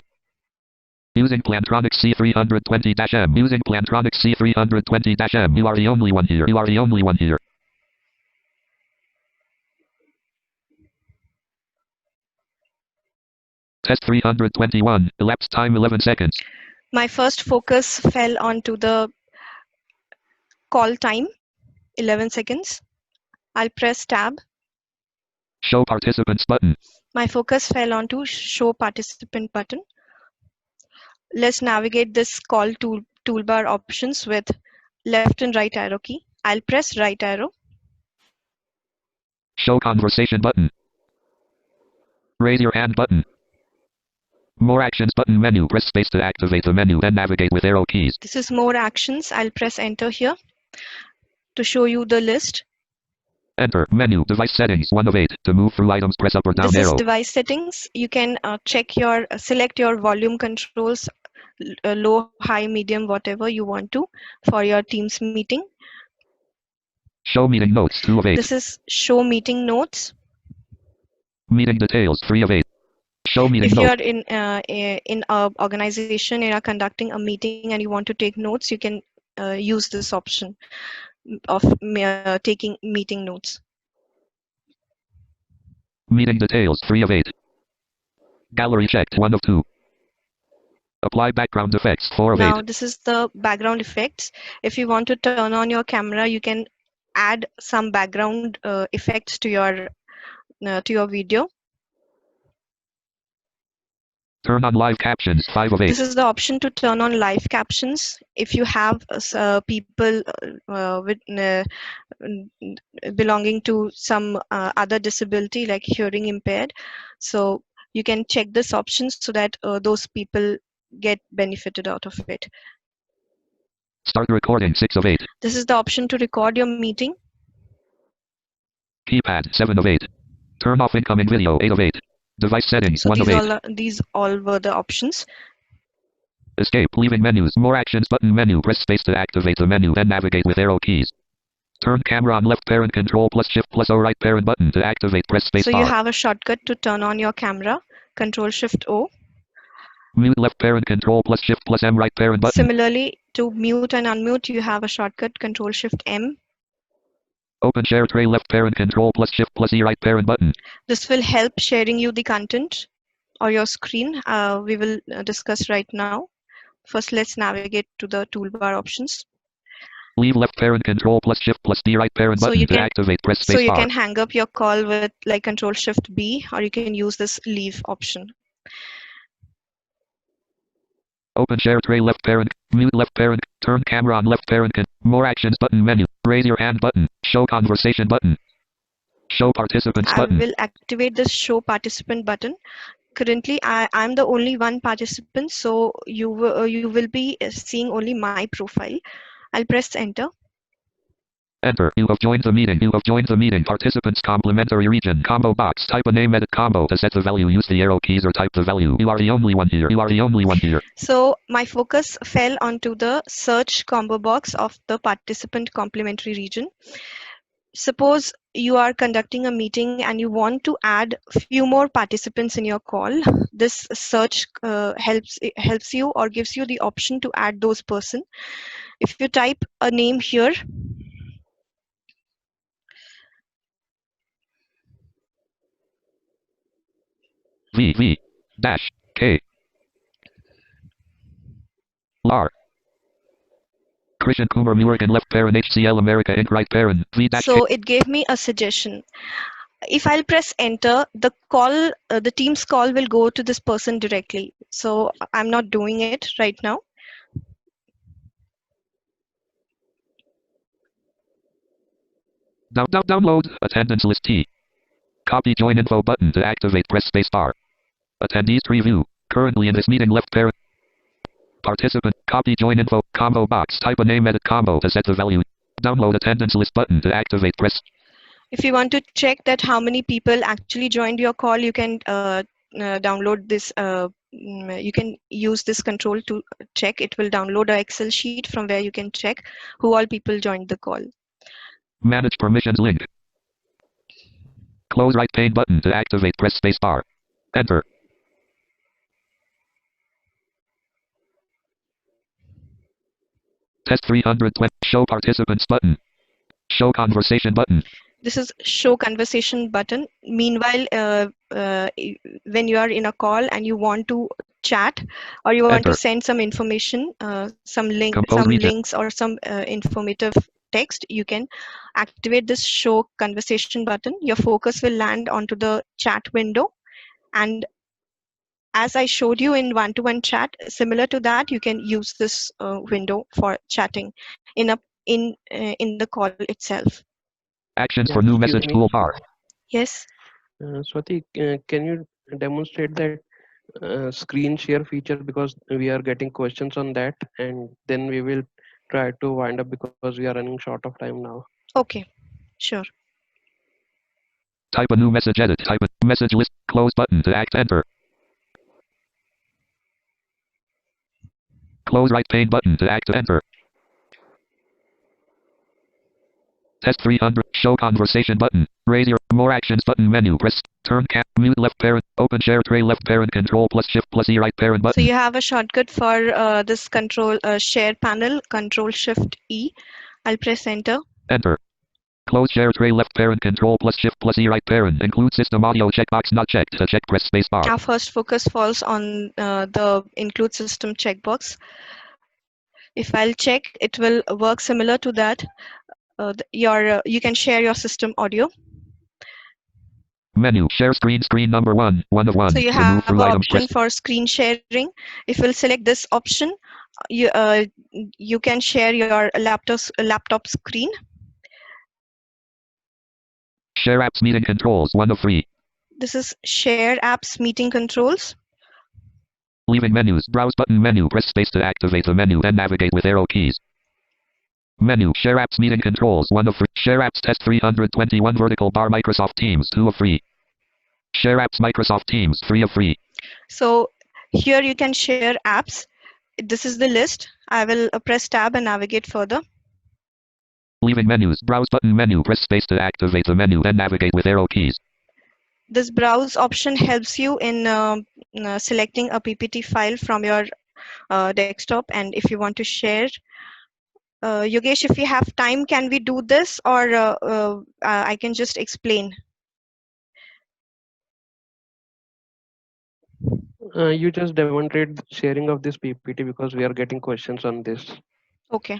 [SPEAKER 3] Using Plantronics C320-M. Using Plantronics C320-M. You are the only one here. You are the only one here. Test 321. Elapsed time 11 seconds.
[SPEAKER 2] My first focus fell onto the call time, 11 seconds. I'll press tab.
[SPEAKER 3] Show participants button.
[SPEAKER 2] My focus fell onto show participant button. Let's navigate this call toolbar options with left and right arrow key. I'll press right arrow.
[SPEAKER 3] Show conversation button. Raise your hand button. More actions button menu. Press space to activate the menu, then navigate with arrow keys.
[SPEAKER 2] This is more actions. I'll press enter here to show you the list.
[SPEAKER 3] Enter. Menu. Device settings 1 of 8. To move through items, press up or down
[SPEAKER 2] This
[SPEAKER 3] arrow.
[SPEAKER 2] is device settings. You can select your volume controls, low, high, medium, whatever you want to for your Teams meeting.
[SPEAKER 3] Show meeting notes 2 of 8.
[SPEAKER 2] This is show meeting notes.
[SPEAKER 3] Meeting details 3 of 8. Show meeting
[SPEAKER 2] If you
[SPEAKER 3] notes.
[SPEAKER 2] are in a organization and are conducting a meeting and you want to take notes, you can use this option of taking meeting notes.
[SPEAKER 3] Meeting details 3 of 8. Gallery checked 1 of 2. Apply background effects 4 of 8.
[SPEAKER 2] Now this is the background effects. If you want to turn on your camera, you can add some background effects to your video.
[SPEAKER 3] Turn on live captions 5 of 8.
[SPEAKER 2] This is the option to turn on live captions. If you have people belonging to some other disability like hearing impaired, so you can check this option so that those people get benefited out of it.
[SPEAKER 3] Start recording 6 of 8.
[SPEAKER 2] This is the option to record your meeting.
[SPEAKER 3] Keypad 7 of 8. Turn off incoming video 8 of 8. Device settings
[SPEAKER 2] So
[SPEAKER 3] 1 of 8.
[SPEAKER 2] these all were the options.
[SPEAKER 3] Escape. Leaving menus. More actions button menu. Press space to activate the menu, then navigate with arrow keys. Turn camera on left parent control plus shift plus O right parent button to activate. Press space
[SPEAKER 2] So
[SPEAKER 3] bar.
[SPEAKER 2] you have a shortcut to turn on your camera. Control shift O.
[SPEAKER 3] Mute left parent control plus shift plus M right parent button.
[SPEAKER 2] Similarly, to mute and unmute, you have a shortcut Control shift M.
[SPEAKER 3] Open share tray left parent control plus shift plus E right parent button.
[SPEAKER 2] This will help sharing you the content or your screen. We will discuss right now. First, let's navigate to the toolbar options.
[SPEAKER 3] Leave left parent control plus shift plus D right parent button to activate. Press space
[SPEAKER 2] bar. So you
[SPEAKER 3] bar.
[SPEAKER 2] can hang up your call with like Control shift B, or you can use this leave option.
[SPEAKER 3] Open share tray left parent. Mute left parent. Turn camera on left parent. More actions button menu. Raise your hand button. Show conversation button. Show participants button.
[SPEAKER 2] I will activate this show participant button. Currently, I'm the only one participant, so you will be seeing only my profile. I'll press enter.
[SPEAKER 3] Enter. You have joined the meeting. You have joined the meeting. Participants complementary region. Combo box. Type a name, edit combo. To set the value, use the arrow keys or type the value. You are the only one here. You are the only one here.
[SPEAKER 2] So my focus fell onto the search combo box of the participant complementary region. Suppose you are conducting a meeting and you want to add few more participants in your call. This search helps you or gives you the option to add those person. If you type a name here,
[SPEAKER 3] V dash K LAR Christian Kumar Murugan left parent HCL America Inc. right parent V dash
[SPEAKER 2] so it gave me a suggestion. If I'll press enter, the call, the Teams call will go to this person directly. So I'm not doing it right now.
[SPEAKER 3] Download attendance list T. Copy join info button to activate. Press space bar. Attendees preview. Currently in this meeting left parent. Participant. Copy join info. Combo box. Type a name edit combo to set the value. Download attendance list button to activate. Press.
[SPEAKER 2] If you want to check that how many people actually joined your call, you can download this. You can use this control to check. It will download an Excel sheet from where you can check who all people joined the call.
[SPEAKER 3] Manage permissions link. Close right pane button to activate. Press space bar. Enter. Test 320. Show participants button. Show conversation button.
[SPEAKER 2] This is show conversation button. Meanwhile, when you are in a call and you want to chat or you want
[SPEAKER 3] Enter.
[SPEAKER 2] to send some information, some
[SPEAKER 3] Compose region.
[SPEAKER 2] links or some informative text, you can activate this show conversation button. Your focus will land onto the chat window, and as I showed you in one-to-one chat, similar to that, you can use this window for chatting in the call itself.
[SPEAKER 3] Actions
[SPEAKER 1] Yeah,
[SPEAKER 3] for new
[SPEAKER 1] excuse
[SPEAKER 3] message
[SPEAKER 1] me.
[SPEAKER 3] toolbar.
[SPEAKER 2] Yes.
[SPEAKER 1] Swati, can you demonstrate that screen share feature, because we are getting questions on that, and then we will try to wind up because we are running short of time now.
[SPEAKER 2] Okay, sure.
[SPEAKER 3] Type a new message edit. Type a message list. Close button to act. Enter. Close right pane button to act. Enter. Test 300. Show conversation button. Raise your more actions button menu. Press turn cap. Mute left parent. Open share tray left parent. Control plus shift plus E right parent button.
[SPEAKER 2] So you have a shortcut for this control share panel. Control shift E. I'll press enter.
[SPEAKER 3] Enter. Close share tray left parent. Control plus shift plus E right parent. Include system audio checkbox not checked. To check press space bar.
[SPEAKER 2] Our first focus falls on the include system checkbox. If I'll check, it will work similar to that. You can share your system audio.
[SPEAKER 3] Menu. Share screen. Screen number 1. 1 of 1.
[SPEAKER 2] So you
[SPEAKER 3] To move
[SPEAKER 2] have
[SPEAKER 3] through
[SPEAKER 2] an
[SPEAKER 3] items.
[SPEAKER 2] option
[SPEAKER 3] Press.
[SPEAKER 2] for screen sharing. If you'll select this option, you can share your laptop screen.
[SPEAKER 3] Share apps meeting controls. 1 of 3.
[SPEAKER 2] This is share apps meeting controls.
[SPEAKER 3] Leaving menus. Browse button menu. Press space to activate the menu. Then navigate with arrow keys. Menu. Share apps meeting controls. 1 of 3. Share apps test 321 vertical bar Microsoft Teams. 2 of 3. Share apps Microsoft Teams. 3 of 3.
[SPEAKER 2] So here you can share apps. This is the list. I will press tab and navigate further.
[SPEAKER 3] Leaving menus. Browse button menu. Press space to activate the menu. Then navigate with arrow keys.
[SPEAKER 2] This browse option helps you in selecting a PPT file from your desktop, and if you want to share. Yogesh, if we have time, can we do this, or I can just explain?
[SPEAKER 1] You just demonstrate the sharing of this PPT because we are getting questions on this.
[SPEAKER 2] Okay.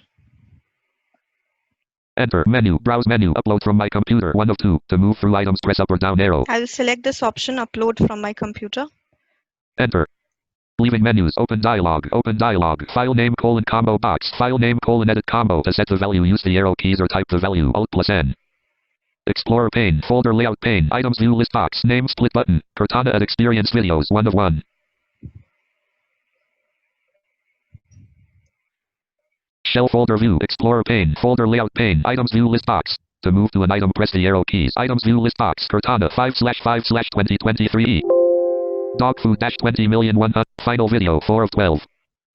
[SPEAKER 3] Enter. Menu. Browse menu. Upload from my computer. 1 of 2. To move through items, press up or down arrow.
[SPEAKER 2] I will select this option, upload from my computer.
[SPEAKER 3] Enter. Leaving menus. Open dialog. Open dialog. File name colon combo box. File name colon edit combo. To set the value, use the arrow keys or type the value. Alt plus N. Explorer pane. Folder layout pane. Items view list box. Name split button. Cortana at experience videos. 1 of 1. Shell folder view. Explorer pane. Folder layout pane. Items view list box. To move to an item, press the arrow keys. Items view list box. Cortana 5/5/2023. Dog food -20,000,100. Final video 4 of 12.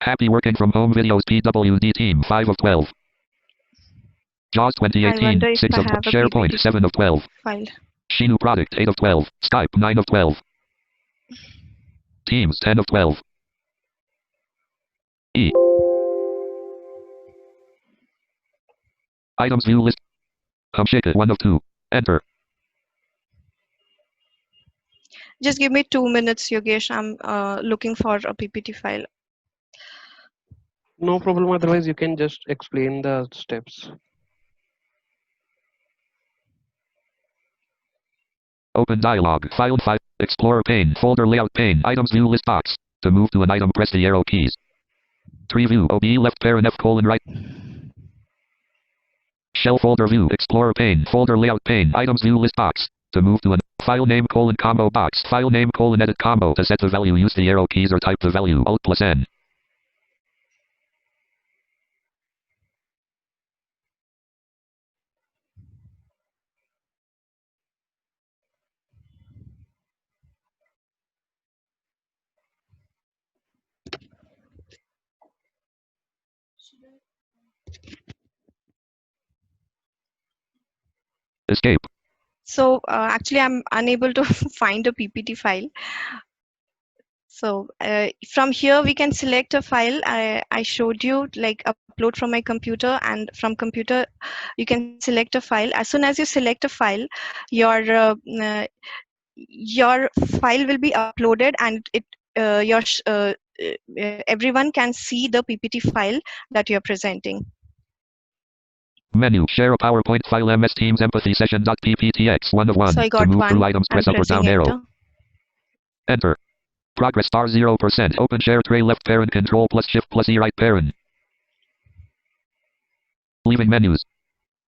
[SPEAKER 3] Happy working from home videos PWD team 5 of 12. JAWS
[SPEAKER 2] I
[SPEAKER 3] 2018,
[SPEAKER 2] wonder if
[SPEAKER 3] 6
[SPEAKER 2] I
[SPEAKER 3] of
[SPEAKER 2] have a
[SPEAKER 3] SharePoint,
[SPEAKER 2] PPT
[SPEAKER 3] 7 of 12.
[SPEAKER 2] file.
[SPEAKER 3] Shinu Product, 8 of 12. Skype, 9 of 12. Teams, 10 of 12. E. Items view list. Hamshika, 1 of 2. Enter.
[SPEAKER 2] Just give me 2 minutes, Yogesh. I'm looking for a PPT file.
[SPEAKER 1] No problem. Otherwise, you can just explain the steps.
[SPEAKER 3] Open dialog. File. Explorer pane. Folder layout pane. Items view list box. To move to an item, press the arrow keys. Tree view. OBE left parent F colon right. Shell folder view. Explorer pane. Folder layout pane. Items view list box. To move to an file name colon combo box. File name colon edit combo. To set the value, use the arrow keys or type the value. Alt plus N. Escape.
[SPEAKER 2] So actually, I'm unable to find a PPT file. So from here, we can select a file. I showed you like upload from my computer, and from computer, you can select a file. As soon as you select a file, your your file will be uploaded, and it everyone can see the PPT file that you're presenting.
[SPEAKER 3] Menu. Share a PowerPoint file. MS Teams Empathy Session.pptx 1 of 1.
[SPEAKER 2] So I
[SPEAKER 3] To
[SPEAKER 2] got
[SPEAKER 3] move through
[SPEAKER 2] one.
[SPEAKER 3] items,
[SPEAKER 2] I'm
[SPEAKER 3] press up or
[SPEAKER 2] pressing
[SPEAKER 3] down arrow.
[SPEAKER 2] enter.
[SPEAKER 3] Enter. Progress star 0%. Open share tray left parent control plus shift plus E right parent. Leaving menus.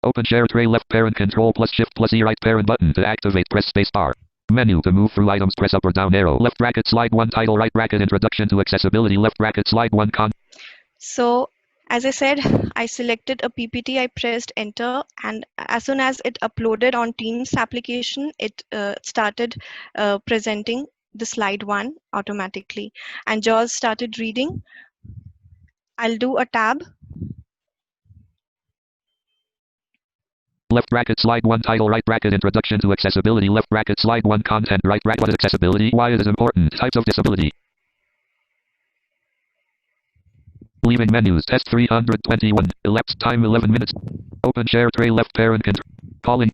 [SPEAKER 3] Open share tray left parent control plus shift plus E right parent button. To activate, press space bar. Menu. To move through items, press up or down arrow. Left bracket slide 1 title, right bracket introduction to accessibility, left bracket slide 1 con.
[SPEAKER 2] So as I said, I selected a PPT, I pressed enter, and as soon as it uploaded on Teams application, it started presenting the slide 1 automatically, and JAWS started reading. I'll do a tab.
[SPEAKER 3] Left bracket slide 1 title, right bracket introduction to accessibility, left bracket slide 1 content, right bracket accessibility. Why it is important. Types of disability. Leaving menus. Test 321. Elapsed time 11 minutes. Open share tray left parent control. Calling.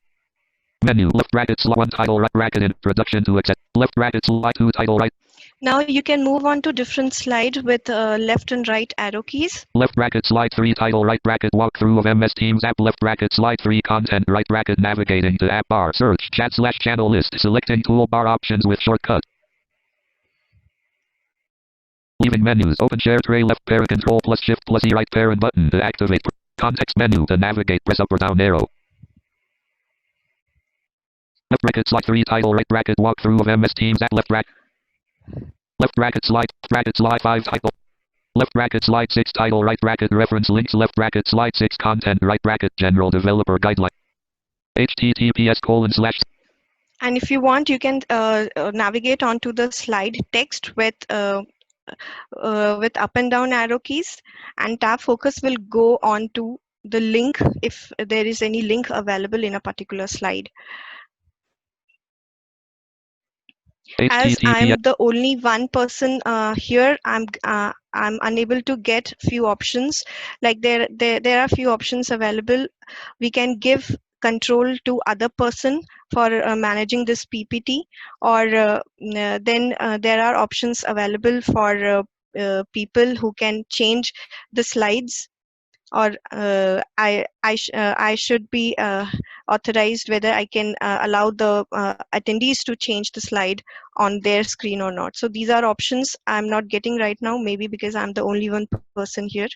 [SPEAKER 3] Menu. Left bracket slide 1 title, right bracket introduction to access. Left bracket slide 2 title, right.
[SPEAKER 2] Now you can move on to different slide with left and right arrow keys.
[SPEAKER 3] Left bracket slide 3 title, right bracket walkthrough of MS Teams app, left bracket slide 3 content, right bracket navigating to app bar, search chat / channel list, selecting toolbar options with shortcut. Leaving menus. Open share tray left parent control plus shift plus E right parent button. To activate context menu. To navigate, press up or down arrow. Left bracket slide 3 title, right bracket walkthrough of MS Teams app, left bracket slide 5 title. Left bracket slide 6 title, right bracket reference links, left bracket slide 6 content, right bracket general developer guideline. https://
[SPEAKER 2] And if you want, you can navigate onto the slide text with up and down arrow keys, and tab focus will go on to the link if there is any link available in a particular slide. As I'm the only one person here, I'm unable to get few options. Like there are few options available. We can give control to other person for managing this PPT, or then there are options available for people who can change the slides, or I should be authorized whether I can allow the attendees to change the slide on their screen or not. So these are options I'm not getting right now, maybe because I'm the only one person here.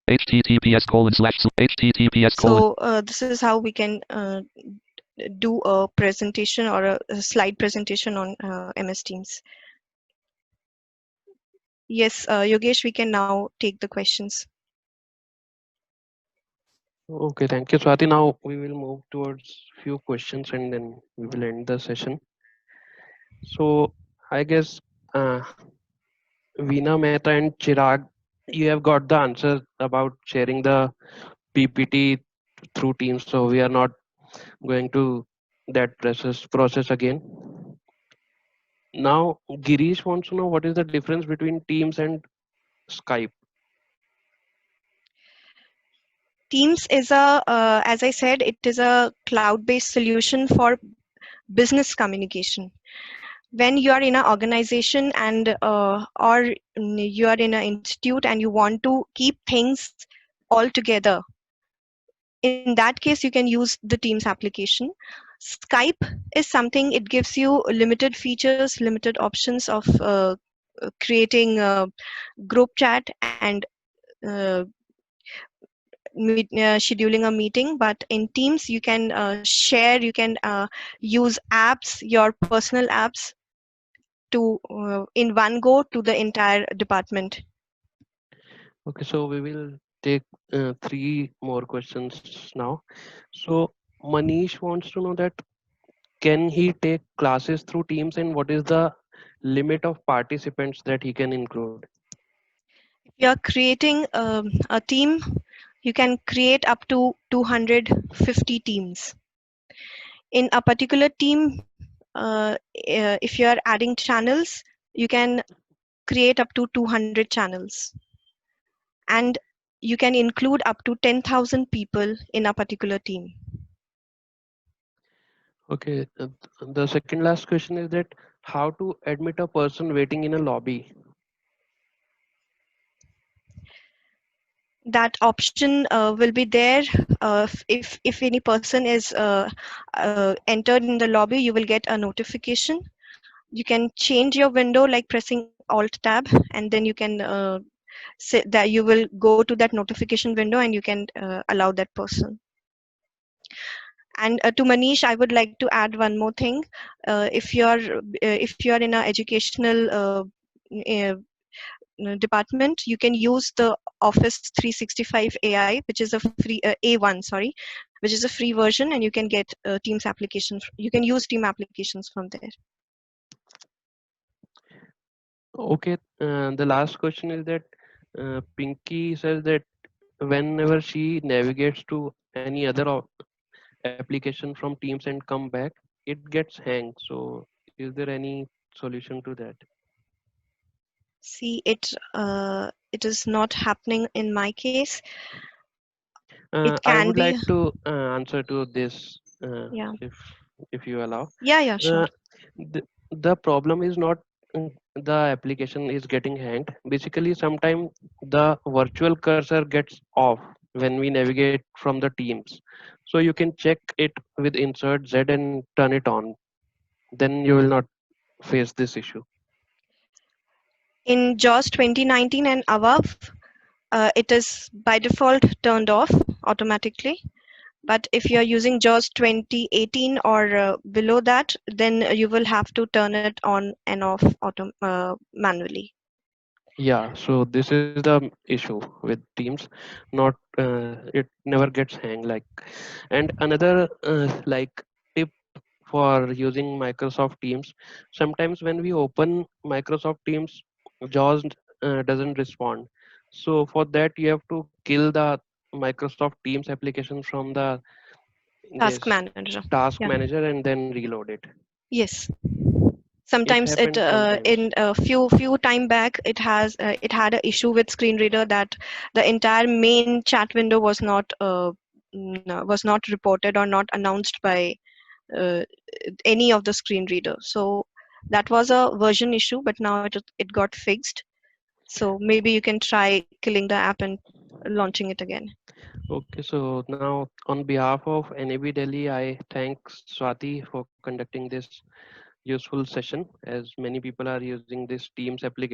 [SPEAKER 3] https://https://
[SPEAKER 2] So this is how we can do a presentation or a slide presentation on MS Teams. Yes, Yogesh, we can now take the questions.
[SPEAKER 1] Okay, thank you, Swati. Now we will move towards few questions and then we will end the session. So I guess Veena Mehta and Chirag you have got the answer about sharing the PPT through Teams, so we are not going to that process again. Now, Girish wants to know what is the difference between Teams and Skype.
[SPEAKER 2] Teams is as I said, it is a cloud-based solution for business communication. When you are in an organization and or you are in an institute and you want to keep things all together, in that case you can use the Teams application. Skype is something, it gives you limited features, limited options of creating a group chat and uh, scheduling a meeting. But in Teams you can share, you can use apps, your personal apps, to in one go to the entire department.
[SPEAKER 1] Okay, so we will take three more questions now. So Manish wants to know that can he take classes through Teams and what is the limit of participants that he can include?
[SPEAKER 2] If you are creating a team, you can create up to 250 teams. In a particular team, if you are adding channels, you can create up to 200 channels, and you can include up to 10,000 people in a particular team.
[SPEAKER 1] Okay, the second last question is that how to admit a person waiting in a lobby.
[SPEAKER 2] That option will be there. If any person is entered in the lobby, you will get a notification. You can change your window like pressing Alt Tab, and then you can say that you will go to that notification window and you can allow that person. And to Manish, I would like to add one more thing. If you are in an educational uh, department, you can use the Office 365 AI, which is a free A1, sorry, which is a free version, and you can get Teams application. You can use Team applications from there.
[SPEAKER 1] Okay, the last question is that Pinky says that whenever she navigates to any other application from Teams and come back, it gets hanged. So, is there any solution to that?
[SPEAKER 2] See, it is not happening in my case. It
[SPEAKER 1] I
[SPEAKER 2] can
[SPEAKER 1] would
[SPEAKER 2] be.
[SPEAKER 1] like to answer to this,
[SPEAKER 2] Yeah.
[SPEAKER 1] if you allow.
[SPEAKER 2] Yeah,
[SPEAKER 1] Uh,
[SPEAKER 2] sure.
[SPEAKER 1] the, the problem is not the application is getting hanged. Basically, sometimes the virtual cursor gets off when we navigate from the Teams. So you can check it with insert Z and turn it on. Then you will not face this issue.
[SPEAKER 2] In JAWS 2019 and above, it is by default turned off automatically. But if you're using JAWS 2018 or below that, then you will have to turn it on and off manually.
[SPEAKER 1] Yeah, so this is the issue with Teams. Not it never gets hang like. And another like tip for using Microsoft Teams. Sometimes when we open Microsoft Teams, JAWS doesn't respond. So for that you have to kill the Microsoft Teams application from the
[SPEAKER 2] Task
[SPEAKER 1] this
[SPEAKER 2] manager.
[SPEAKER 1] task
[SPEAKER 2] Yeah.
[SPEAKER 1] manager and then reload it.
[SPEAKER 2] Yes.
[SPEAKER 1] It
[SPEAKER 2] Sometimes it
[SPEAKER 1] happens sometimes.
[SPEAKER 2] in a few time back it had an issue with screen reader, that the entire main chat window was not reported or not announced by uh, any of the screen reader. So that was a version issue, but now it got fixed. So maybe you can try killing the app and launching it again.
[SPEAKER 1] Okay, so now on behalf of NAB Delhi, I thank Swati for conducting this useful session, as many people are using this Teams application